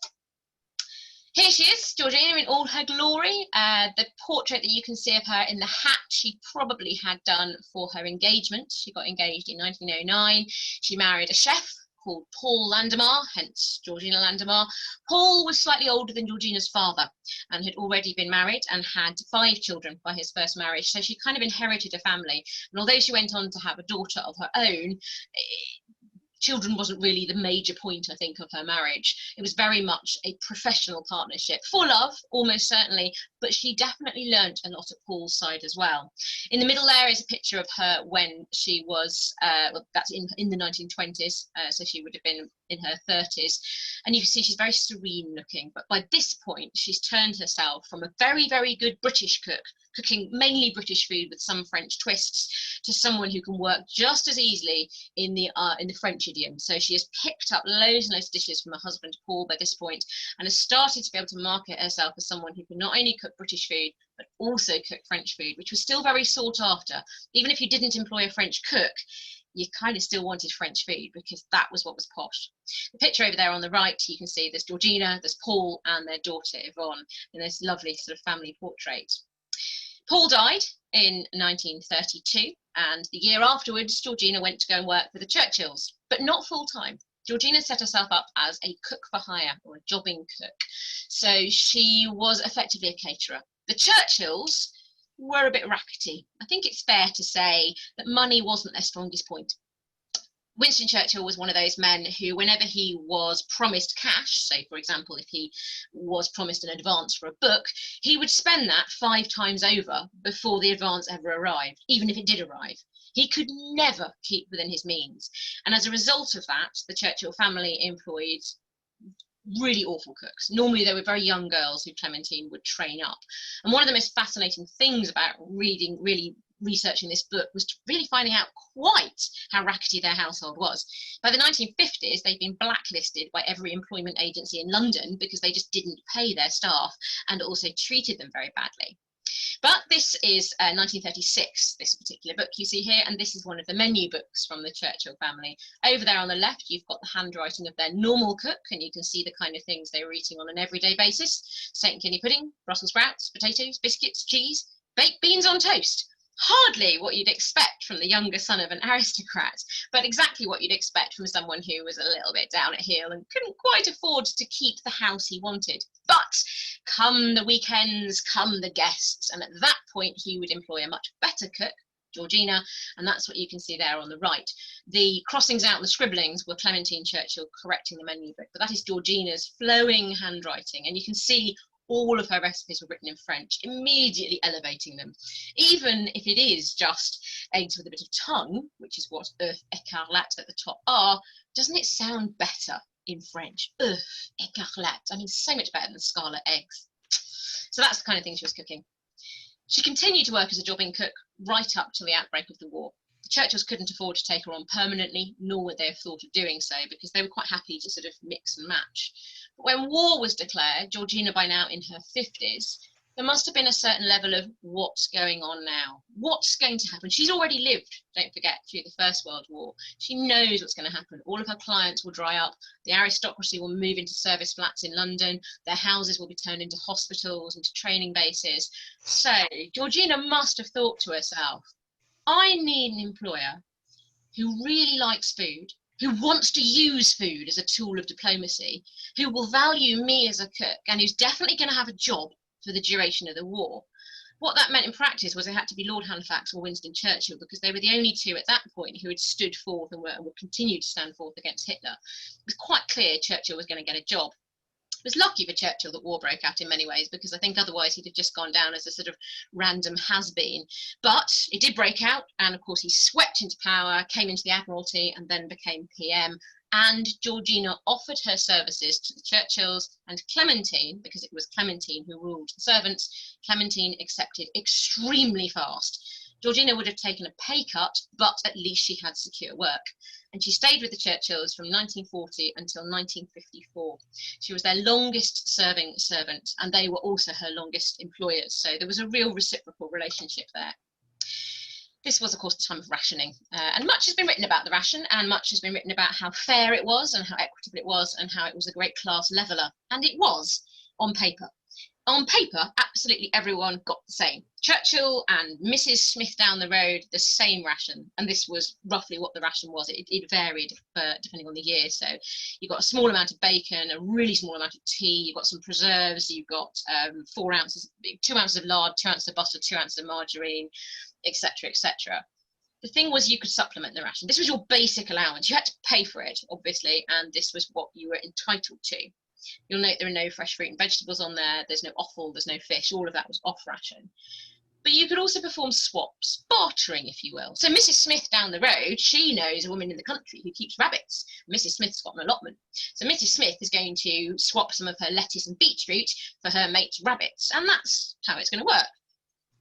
Here she is, Georgina in all her glory. The portrait that you can see of her in the hat she probably had done for her engagement. She got engaged in 1909. She married a chef called Paul Landemare, hence Georgina Landemare. Paul was slightly older than Georgina's father and had already been married and had 5 children by his first marriage. So she kind of inherited a family. And although she went on to have a daughter of her own, children wasn't really the major point, I think, of her marriage. It was very much a professional partnership, for love, almost certainly, but she definitely learnt a lot at Paul's side as well. In the middle there is a picture of her when she was, well, that's in the 1920s, so she would have been in her 30s, and you can see she's very serene looking, but by this point she's turned herself from a very, very good British cook, cooking mainly British food with some French twists, to someone who can work just as easily in the French idiom. So she has picked up loads and loads of dishes from her husband Paul by this point, and has started to be able to market herself as someone who can not only cook British food but also cook French food, which was still very sought after. Even if you didn't employ a French cook, you kind of still wanted French food, because that was what was posh. The picture over there on the right, you can see there's Georgina, there's Paul and their daughter Yvonne in this lovely sort of family portrait. Paul died in 1932, and the year afterwards Georgina went to go and work for the Churchills, but not full-time. Georgina set herself up as a cook for hire, or a jobbing cook, so she was effectively a caterer. The Churchills were a bit rackety. I think it's fair to say that money wasn't their strongest point. Winston Churchill was one of those men who, whenever he was promised cash, say for example if he was promised an advance for a book, he would spend that 5 times over before the advance ever arrived, even if it did arrive. He could never keep within his means, and as a result of that, the Churchill family employed really awful cooks. Normally they were very young girls who Clementine would train up, and one of the most fascinating things about researching this book was really finding out quite how rackety their household was. By the 1950s, they'd been blacklisted by every employment agency in London because they just didn't pay their staff and also treated them very badly. But this is 1936, this particular book you see here, and this is one of the menu books from the Churchill family. Over there on the left, you've got the handwriting of their normal cook, and you can see the kind of things they were eating on an everyday basis. St. Kidney pudding, Brussels sprouts, potatoes, biscuits, cheese, baked beans on toast. Hardly what you'd expect from the younger son of an aristocrat, but exactly what you'd expect from someone who was a little bit down at heel and couldn't quite afford to keep the house he wanted. But come the weekends, come the guests, and at that point he would employ a much better cook, Georgina, and that's what you can see there on the right. The crossings out and the scribblings were Clementine Churchill correcting the menu book, but that is Georgina's flowing handwriting, and you can see all of her recipes were written in French, immediately elevating them. Even if it is just eggs with a bit of tongue, which is what œuf écarlate at the top are, doesn't it sound better in French? œuf écarlate. I mean, so much better than scarlet eggs. So that's the kind of thing she was cooking. She continued to work as a jobbing cook right up till the outbreak of the war. The Churchills couldn't afford to take her on permanently, nor would they have thought of doing so, because they were quite happy to sort of mix and match. But when war was declared, Georgina, by now in her 50s, there must have been a certain level of what's going on now? What's going to happen? She's already lived, don't forget, through the First World War. She knows what's going to happen. All of her clients will dry up. The aristocracy will move into service flats in London. Their houses will be turned into hospitals, into training bases. So Georgina must have thought to herself, I need an employer who really likes food, who wants to use food as a tool of diplomacy, who will value me as a cook, and who's definitely going to have a job for the duration of the war. What that meant in practice was it had to be Lord Halifax or Winston Churchill, because they were the only two at that point who had stood forth and would continue to stand forth against Hitler. It was quite clear Churchill was going to get a job. It was lucky for Churchill that war broke out in many ways, because I think otherwise he'd have just gone down as a sort of random has-been. But it did break out, and of course he swept into power, came into the Admiralty, and then became PM. And Georgina offered her services to the Churchills, and Clementine, because it was Clementine who ruled the servants, Clementine accepted extremely fast. Georgina would have taken a pay cut, but at least she had secure work. And she stayed with the Churchills from 1940 until 1954. She was their longest serving servant, and they were also her longest employers. So there was a real reciprocal relationship there. This was, of course, the time of rationing, and much has been written about the ration, and much has been written about how fair it was and how equitable it was and how it was a great class leveller. And it was on paper. On paper, absolutely everyone got the same. Churchill and Mrs. Smith down the road, the same ration. And this was roughly what the ration was. It varied depending on the year. So you got a small amount of bacon, a really small amount of tea, you've got some preserves, you've got 2 ounces of lard, 2 ounces of butter, 2 ounces of margarine, etc., etc. The thing was, you could supplement the ration. This was your basic allowance. You had to pay for it, obviously, and this was what you were entitled to. You'll note there are no fresh fruit and vegetables on there. There's no offal, there's no fish. All of that was off ration. But you could also perform swaps, bartering, if you will. So Mrs. Smith down the road, she knows a woman in the country who keeps rabbits. Mrs. Smith's got an allotment. So Mrs. Smith is going to swap some of her lettuce and beetroot for her mate's rabbits. And that's how it's going to work.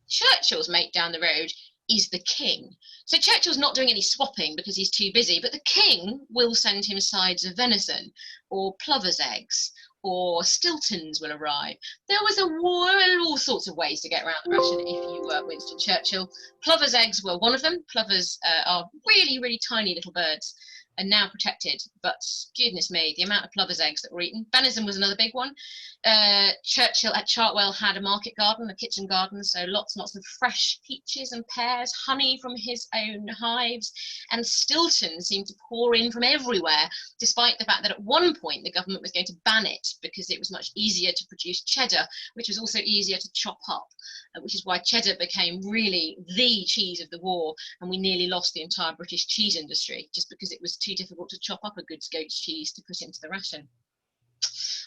Churchill's mate down the road is the king. So Churchill's not doing any swapping because he's too busy, but the king will send him sides of venison or plover's eggs, or Stiltons will arrive. There was all sorts of ways to get around the ration if you were Winston Churchill. Plover's eggs were one of them. Plovers are really, really tiny little birds and now protected, but goodness me, the amount of plover's eggs that were eaten. Venison was another big one. Churchill at Chartwell had a market garden, a kitchen garden, so lots and lots of fresh peaches and pears, honey from his own hives, and Stilton seemed to pour in from everywhere, despite the fact that at one point the government was going to ban it because it was much easier to produce cheddar, which was also easier to chop up, which is why cheddar became really the cheese of the war, and we nearly lost the entire British cheese industry just because it was too difficult to chop up a good goat's cheese to put into the ration.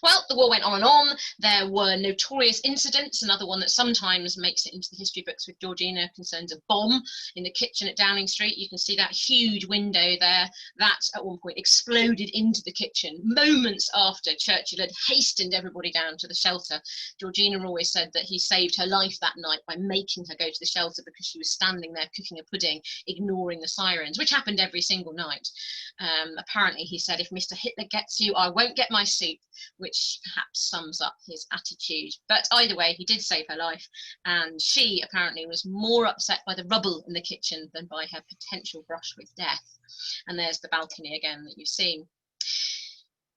Well, the war went on and on. There were notorious incidents. Another one that sometimes makes it into the history books with Georgina concerns a bomb in the kitchen at Downing Street. You can see that huge window there. That at one point exploded into the kitchen moments after Churchill had hastened everybody down to the shelter. Georgina always said that he saved her life that night by making her go to the shelter because she was standing there cooking a pudding, ignoring the sirens, which happened every single night. Apparently, he said, if Mr. Hitler gets you, I won't get my soup, which perhaps sums up his attitude. But either way, he did save her life, and she apparently was more upset by the rubble in the kitchen than by her potential brush with death. And there's the balcony again that you've seen.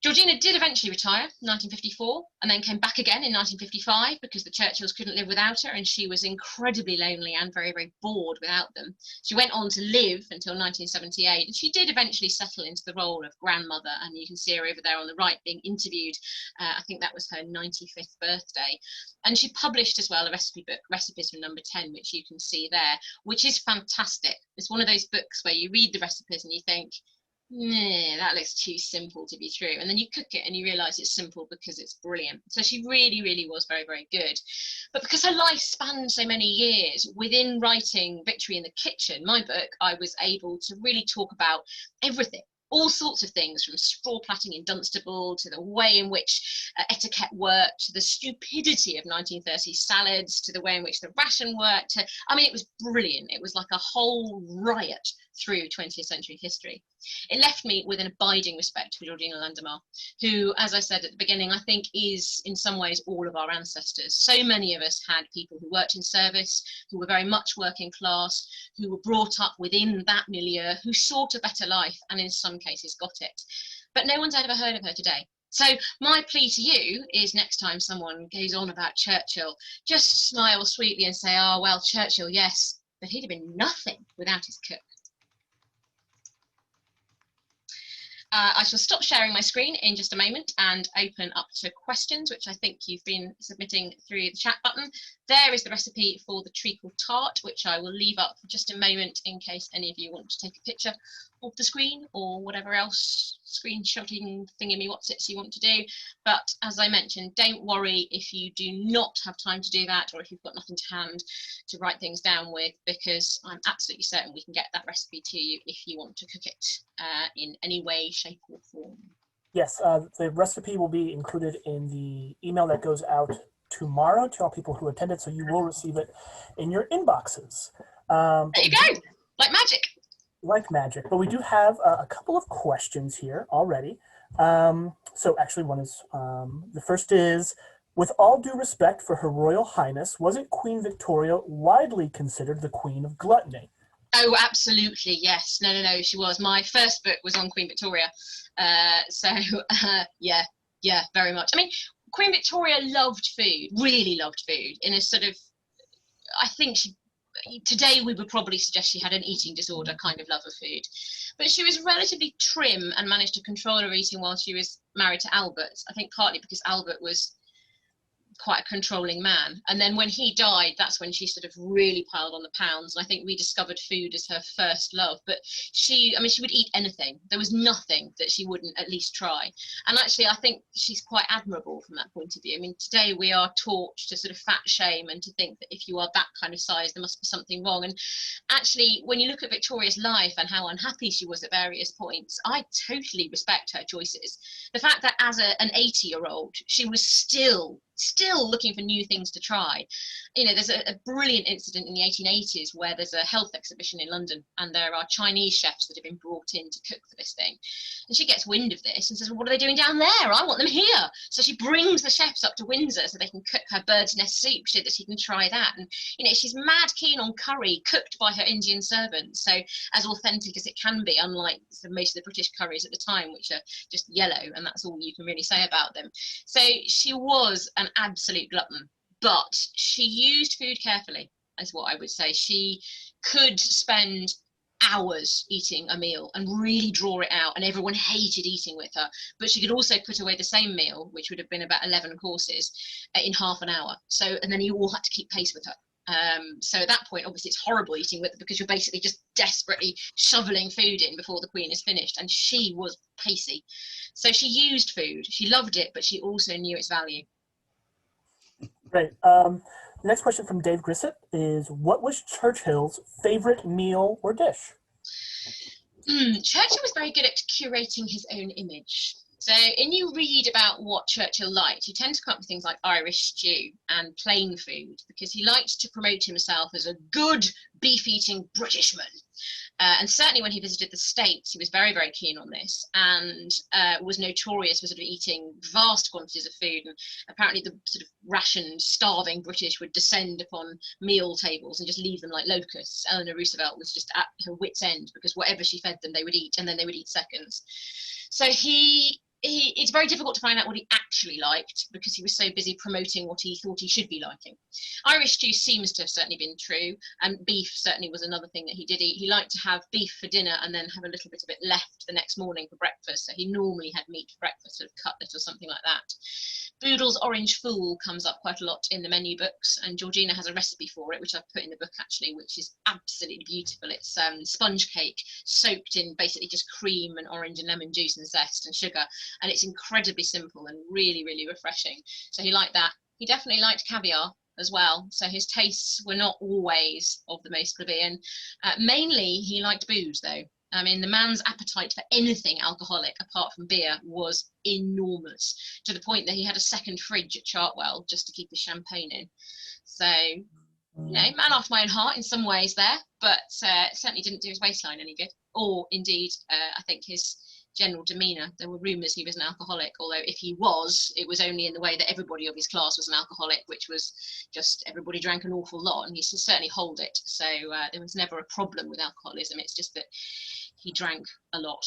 Georgina did eventually retire in 1954 and then came back again in 1955 because the Churchills couldn't live without her and she was incredibly lonely and very, very bored without them. She went on to live until 1978 and she did eventually settle into the role of grandmother, and you can see her over there on the right being interviewed. I think that was her 95th birthday. And she published as well a recipe book, Recipes from Number 10, which you can see there, which is fantastic. It's one of those books where you read the recipes and you think, nah, that looks too simple to be true. And then you cook it and you realise it's simple because it's brilliant. So she really, really was very, very good. But because her life spanned so many years, within writing Victory in the Kitchen, my book, I was able to really talk about everything. all sorts of things, from straw plaiting in Dunstable to the way in which etiquette worked, to the stupidity of 1930s salads, to the way in which the ration worked. I mean, it was brilliant. It was like a whole riot through 20th century history. It left me with an abiding respect for Georgina Landemare, who, as I said at the beginning, I think is in some ways all of our ancestors. So many of us had people who worked in service, who were very much working class, who were brought up within that milieu, who sought a better life and in some cases got it. But no one's ever heard of her today. So my plea to you is, next time someone goes on about Churchill, just smile sweetly and say, oh, well, Churchill, yes, but he'd have been nothing without his cook. I shall stop sharing my screen in just a moment and open up to questions, which I think you've been submitting through the chat button. There is the recipe for the treacle tart, which I will leave up for just a moment in case any of you want to take a picture of the screen or whatever else screenshotting thingy-me-what's-its you want to do. But as I mentioned, don't worry if you do not have time to do that, or if you've got nothing to hand to write things down with, because I'm absolutely certain we can get that recipe to you if you want to cook it in any way, shape or form. Yes, the recipe will be included in the email that goes out tomorrow to all people who attended, so you will receive it in your inboxes. There you go, like magic. Like magic, but we do have a couple of questions here already. So actually one is, the first is, with all due respect for Her Royal Highness, wasn't Queen Victoria widely considered the Queen of Gluttony? Oh, absolutely, yes. No, she was. My first book was on Queen Victoria. Yeah, very much. I mean, Queen Victoria loved food, really loved food, in a sort of, I think today we would probably suggest she had an eating disorder kind of love of food. But she was relatively trim and managed to control her eating while she was married to Albert. I think partly because Albert was quite a controlling man, and then when he died, that's when she sort of really piled on the pounds, and I think rediscovered food as her first love. But she would eat anything. There was nothing that she wouldn't at least try, and actually I think she's quite admirable from that point of view. I mean, today we are taught to sort of fat shame and to think that if you are that kind of size there must be something wrong, and actually when you look at Victoria's life and how unhappy she was at various points, I totally respect her choices. The fact that as an 80-year-old she was still looking for new things to try. You know, there's a brilliant incident in the 1880s where there's a health exhibition in London and there are Chinese chefs that have been brought in to cook for this thing, and she gets wind of this and says, well, what are they doing down there? I want them here. So she brings the chefs up to Windsor so they can cook her bird's nest soup so that she can try that. And you know, she's mad keen on curry cooked by her Indian servants, so as authentic as it can be, unlike most of the British curries at the time, which are just yellow and that's all you can really say about them. So she was an absolute glutton, but she used food carefully, is what I would say. She could spend hours eating a meal and really draw it out, and everyone hated eating with her, but she could also put away the same meal, which would have been about 11 courses, in half an hour. So, and then you all had to keep pace with her. So at that point, obviously, it's horrible eating with her because you're basically just desperately shoveling food in before the Queen is finished, and she was pacey. So she used food, she loved it, but she also knew its value. Great. The next question from Dave Grissett is, what was Churchill's favorite meal or dish? Churchill was very good at curating his own image. So when you read about what Churchill liked, you tend to come up with things like Irish stew and plain food, because he liked to promote himself as a good beef-eating Britishman. And certainly when he visited the States, he was very, very keen on this, and was notorious for sort of eating vast quantities of food. And apparently the sort of rationed, starving British would descend upon meal tables and just leave them like locusts. Eleanor Roosevelt was just at her wit's end, because whatever she fed them, they would eat, and then they would eat seconds. So it's very difficult to find out what he actually liked, because he was so busy promoting what he thought he should be liking. Irish stew seems to have certainly been true, and beef certainly was another thing that he did eat. He liked to have beef for dinner and then have a little bit of it left the next morning for breakfast, so he normally had meat for breakfast, sort of cutlet or something like that. Boodle's orange fool comes up quite a lot in the menu books, and Georgina has a recipe for it, which I've put in the book actually, which is absolutely beautiful. It's sponge cake soaked in basically just cream and orange and lemon juice and zest and sugar, and it's incredibly simple and really, really refreshing. So he liked that. He definitely liked caviar as well, so his tastes were not always of the most plebeian. Mainly he liked booze though. I mean, the man's appetite for anything alcoholic apart from beer was enormous, to the point that he had a second fridge at Chartwell just to keep his champagne in. So, you know, man after my own heart in some ways there, but certainly didn't do his waistline any good. Or indeed, I think his general demeanour. There were rumours he was an alcoholic, although if he was, it was only in the way that everybody of his class was an alcoholic, which was just everybody drank an awful lot, and he certainly hold it. So there was never a problem with alcoholism. It's just that he drank a lot.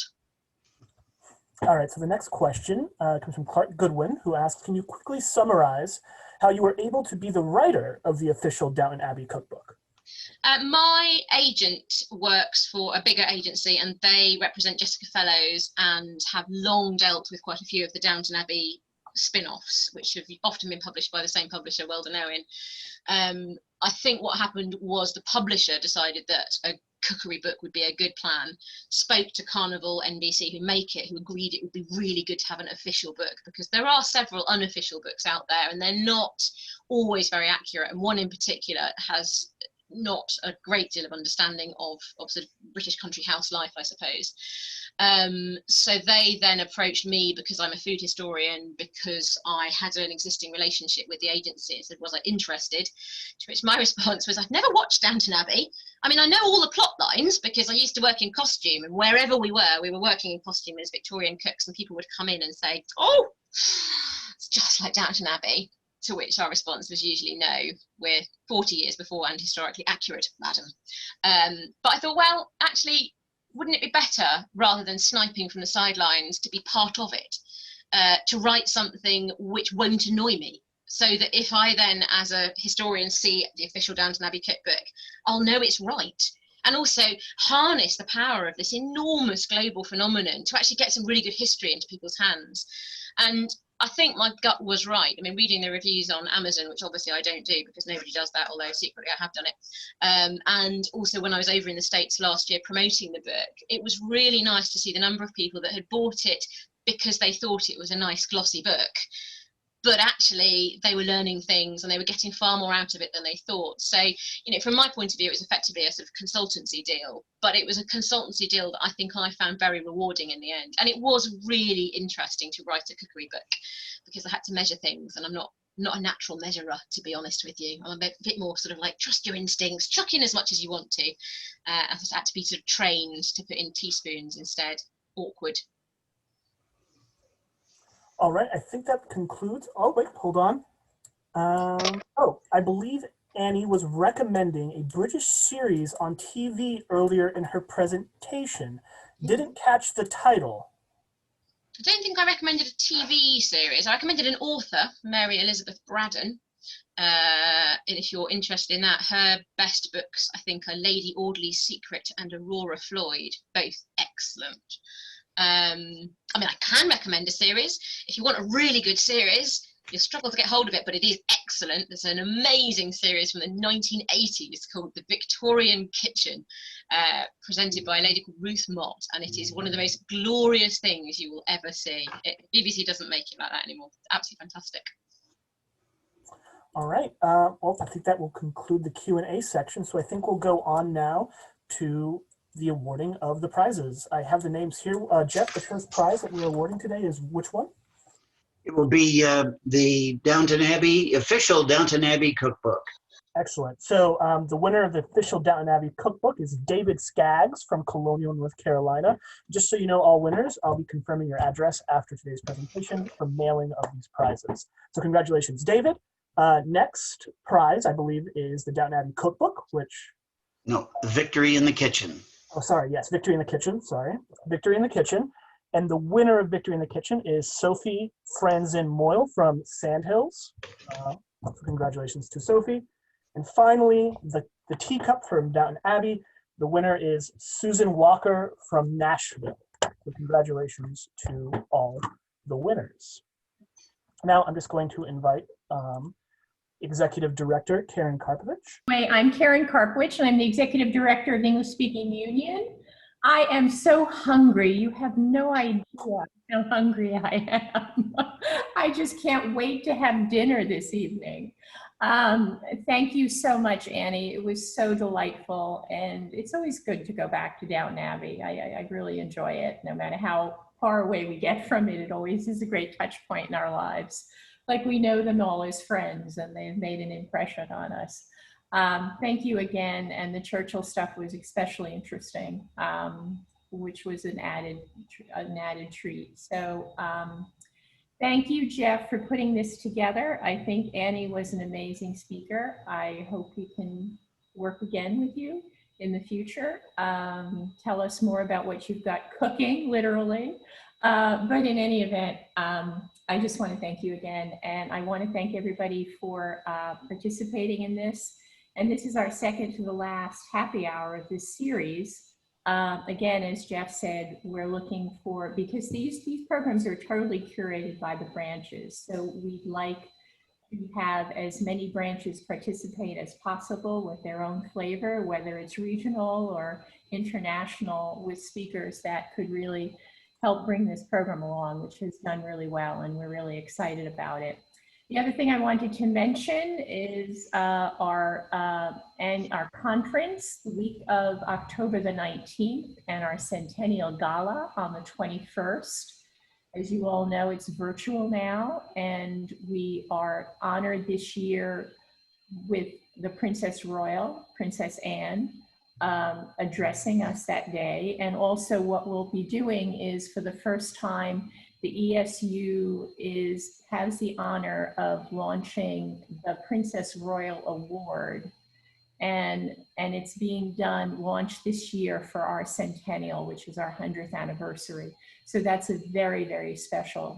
All right, so the next question comes from Clark Goodwin, who asks, can you quickly summarize how you were able to be the writer of the official Downton Abbey Cookbook? My agent works for a bigger agency, and they represent Jessica Fellows and have long dealt with quite a few of the Downton Abbey spin-offs, which have often been published by the same publisher, Weldon Owen. I think what happened was the publisher decided that a cookery book would be a good plan, spoke to Carnival NBC who make it, who agreed it would be really good to have an official book, because there are several unofficial books out there and they're not always very accurate, and one in particular has not a great deal of understanding of sort of British country house life, I suppose. So they then approached me because I'm a food historian, because I had an existing relationship with the agency, and said, was I interested? To which my response was, I've never watched Downton Abbey. I mean, I know all the plot lines because I used to work in costume, and wherever we were working in costume as Victorian cooks, and people would come in and say, oh, it's just like Downton Abbey. To which our response was usually, no, we're 40 years before and historically accurate, madam. But I thought, well, actually, wouldn't it be better, rather than sniping from the sidelines, to be part of it, to write something which won't annoy me, so that if I then, as a historian, see the official Downton Abbey Cookbook, I'll know it's right. And also harness the power of this enormous global phenomenon to actually get some really good history into people's hands. And I think my gut was right. I mean, reading the reviews on Amazon, which obviously I don't do because nobody does that, although secretly I have done it. And also when I was over in the States last year promoting the book, it was really nice to see the number of people that had bought it because they thought it was a nice glossy book, but actually they were learning things and they were getting far more out of it than they thought. So, you know, from my point of view, it was effectively a sort of consultancy deal, but it was a consultancy deal that I think I found very rewarding in the end. And it was really interesting to write a cookery book because I had to measure things, and I'm not a natural measurer, to be honest with you. I'm a bit more sort of like, trust your instincts, chuck in as much as you want to. I had to be sort of trained to put in teaspoons instead. Awkward. All right, I think that concludes. Oh, wait, hold on. I believe Annie was recommending a British series on TV earlier in her presentation. Didn't catch the title. I don't think I recommended a TV series. I recommended an author, Mary Elizabeth Braddon. And if you're interested in that, her best books, I think, are Lady Audley's Secret and Aurora Floyd, both excellent. I mean, I can recommend a series. If you want a really good series, you'll struggle to get hold of it, but it is excellent. There's an amazing series from the 1980s called The Victorian Kitchen, presented by a lady called Ruth Mott, and it is one of the most glorious things you will ever see. BBC doesn't make it like that anymore. It's absolutely fantastic. All right, well, I think that will conclude the Q&A section, so I think we'll go on now to the awarding of the prizes. I have the names here. Jeff, the first prize that we're awarding today is which one? It will be the Downton Abbey, official Downton Abbey Cookbook. Excellent. So the winner of the official Downton Abbey Cookbook is David Skaggs from Colonial, North Carolina. Just so you know, all winners, I'll be confirming your address after today's presentation for mailing of these prizes. So congratulations, David. Next prize, I believe, is the Downton Abbey Cookbook, which... No, Victory in the Kitchen. Oh, sorry. Yes, Victory in the Kitchen. Sorry. Victory in the Kitchen. And the winner of Victory in the Kitchen is Sophie Franzen Moyle from Sandhills. So congratulations to Sophie. And finally, the teacup from Downton Abbey. The winner is Susan Walker from Nashville. So congratulations to all the winners. Now I'm just going to invite Executive Director Karen Karpovich. Hi, I'm Karen Karpovich, and I'm the Executive Director of the English Speaking Union. I am so hungry. You have no idea how hungry I am. I just can't wait to have dinner this evening. Thank you so much, Annie. It was so delightful, and it's always good to go back to Downton Abbey. I really enjoy it. No matter how far away we get from it, it always is a great touch point in our lives. Like, we know them all as friends, and they've made an impression on us. Thank you again, and the Churchill stuff was especially interesting, which was an added treat. So thank you, Jeff, for putting this together. I think Annie was an amazing speaker. I hope we can work again with you in the future. Tell us more about what you've got cooking, literally. But in any event, I just want to thank you again. And I want to thank everybody for participating in this. And this is our second to the last happy hour of this series. Again, as Jeff said, we're looking for, because these programs are totally curated by the branches. So we'd like to have as many branches participate as possible with their own flavor, whether it's regional or international, with speakers that could really help bring this program along, which has done really well, and we're really excited about it. The other thing I wanted to mention is our conference, the week of October the 19th, and our Centennial Gala on the 21st. As you all know, it's virtual now, and we are honored this year with the Princess Royal, Princess Anne, addressing us that day. And also what we'll be doing is, for the first time, the ESU has the honor of launching the Princess Royal Award, and it's being launched this year for our centennial, which is our 100th anniversary. So that's a very, very special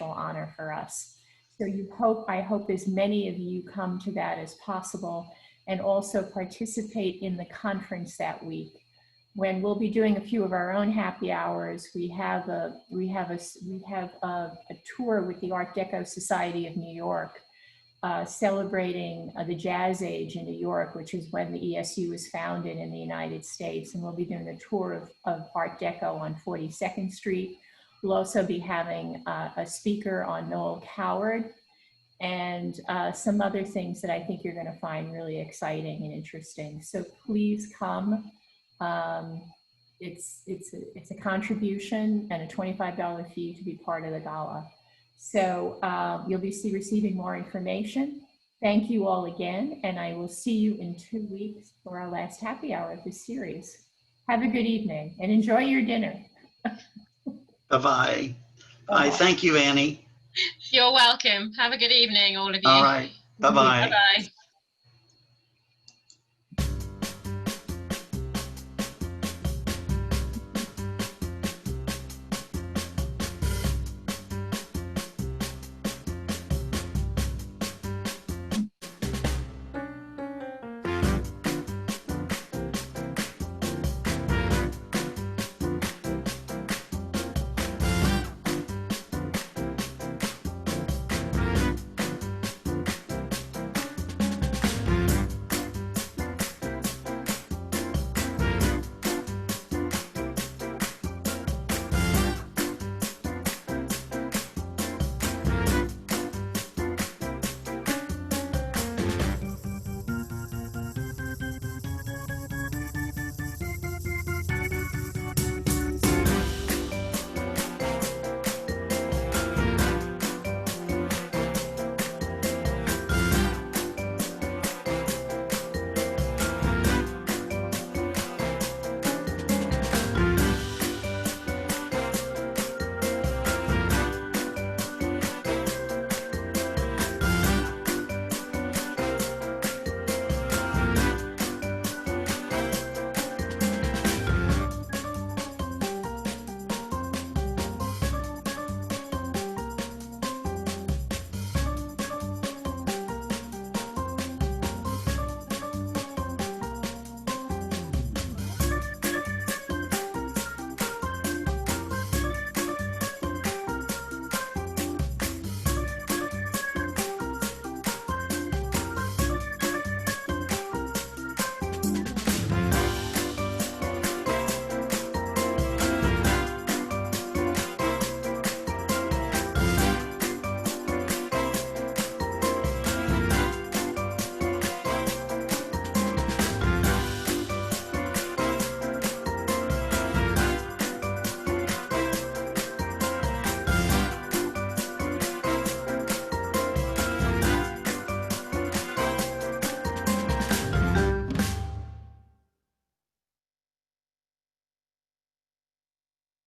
honor for us. So I hope as many of you come to that as possible, and also participate in the conference that week, when we'll be doing a few of our own happy hours. We have a tour with the Art Deco Society of New York, celebrating the Jazz Age in New York, which is when the ESU was founded in the United States. And we'll be doing a tour of Art Deco on 42nd Street. We'll also be having a speaker on Noel Coward, and some other things that I think you're going to find really exciting and interesting. So please come. It's a contribution and a $25 fee to be part of the gala. So you'll be receiving more information. Thank you all again, and I will see you in 2 weeks for our last happy hour of this series. Have a good evening and enjoy your dinner. Bye-bye. Bye. Thank you, Annie. You're welcome. Have a good evening, all of you. All right. Bye-bye. Bye-bye.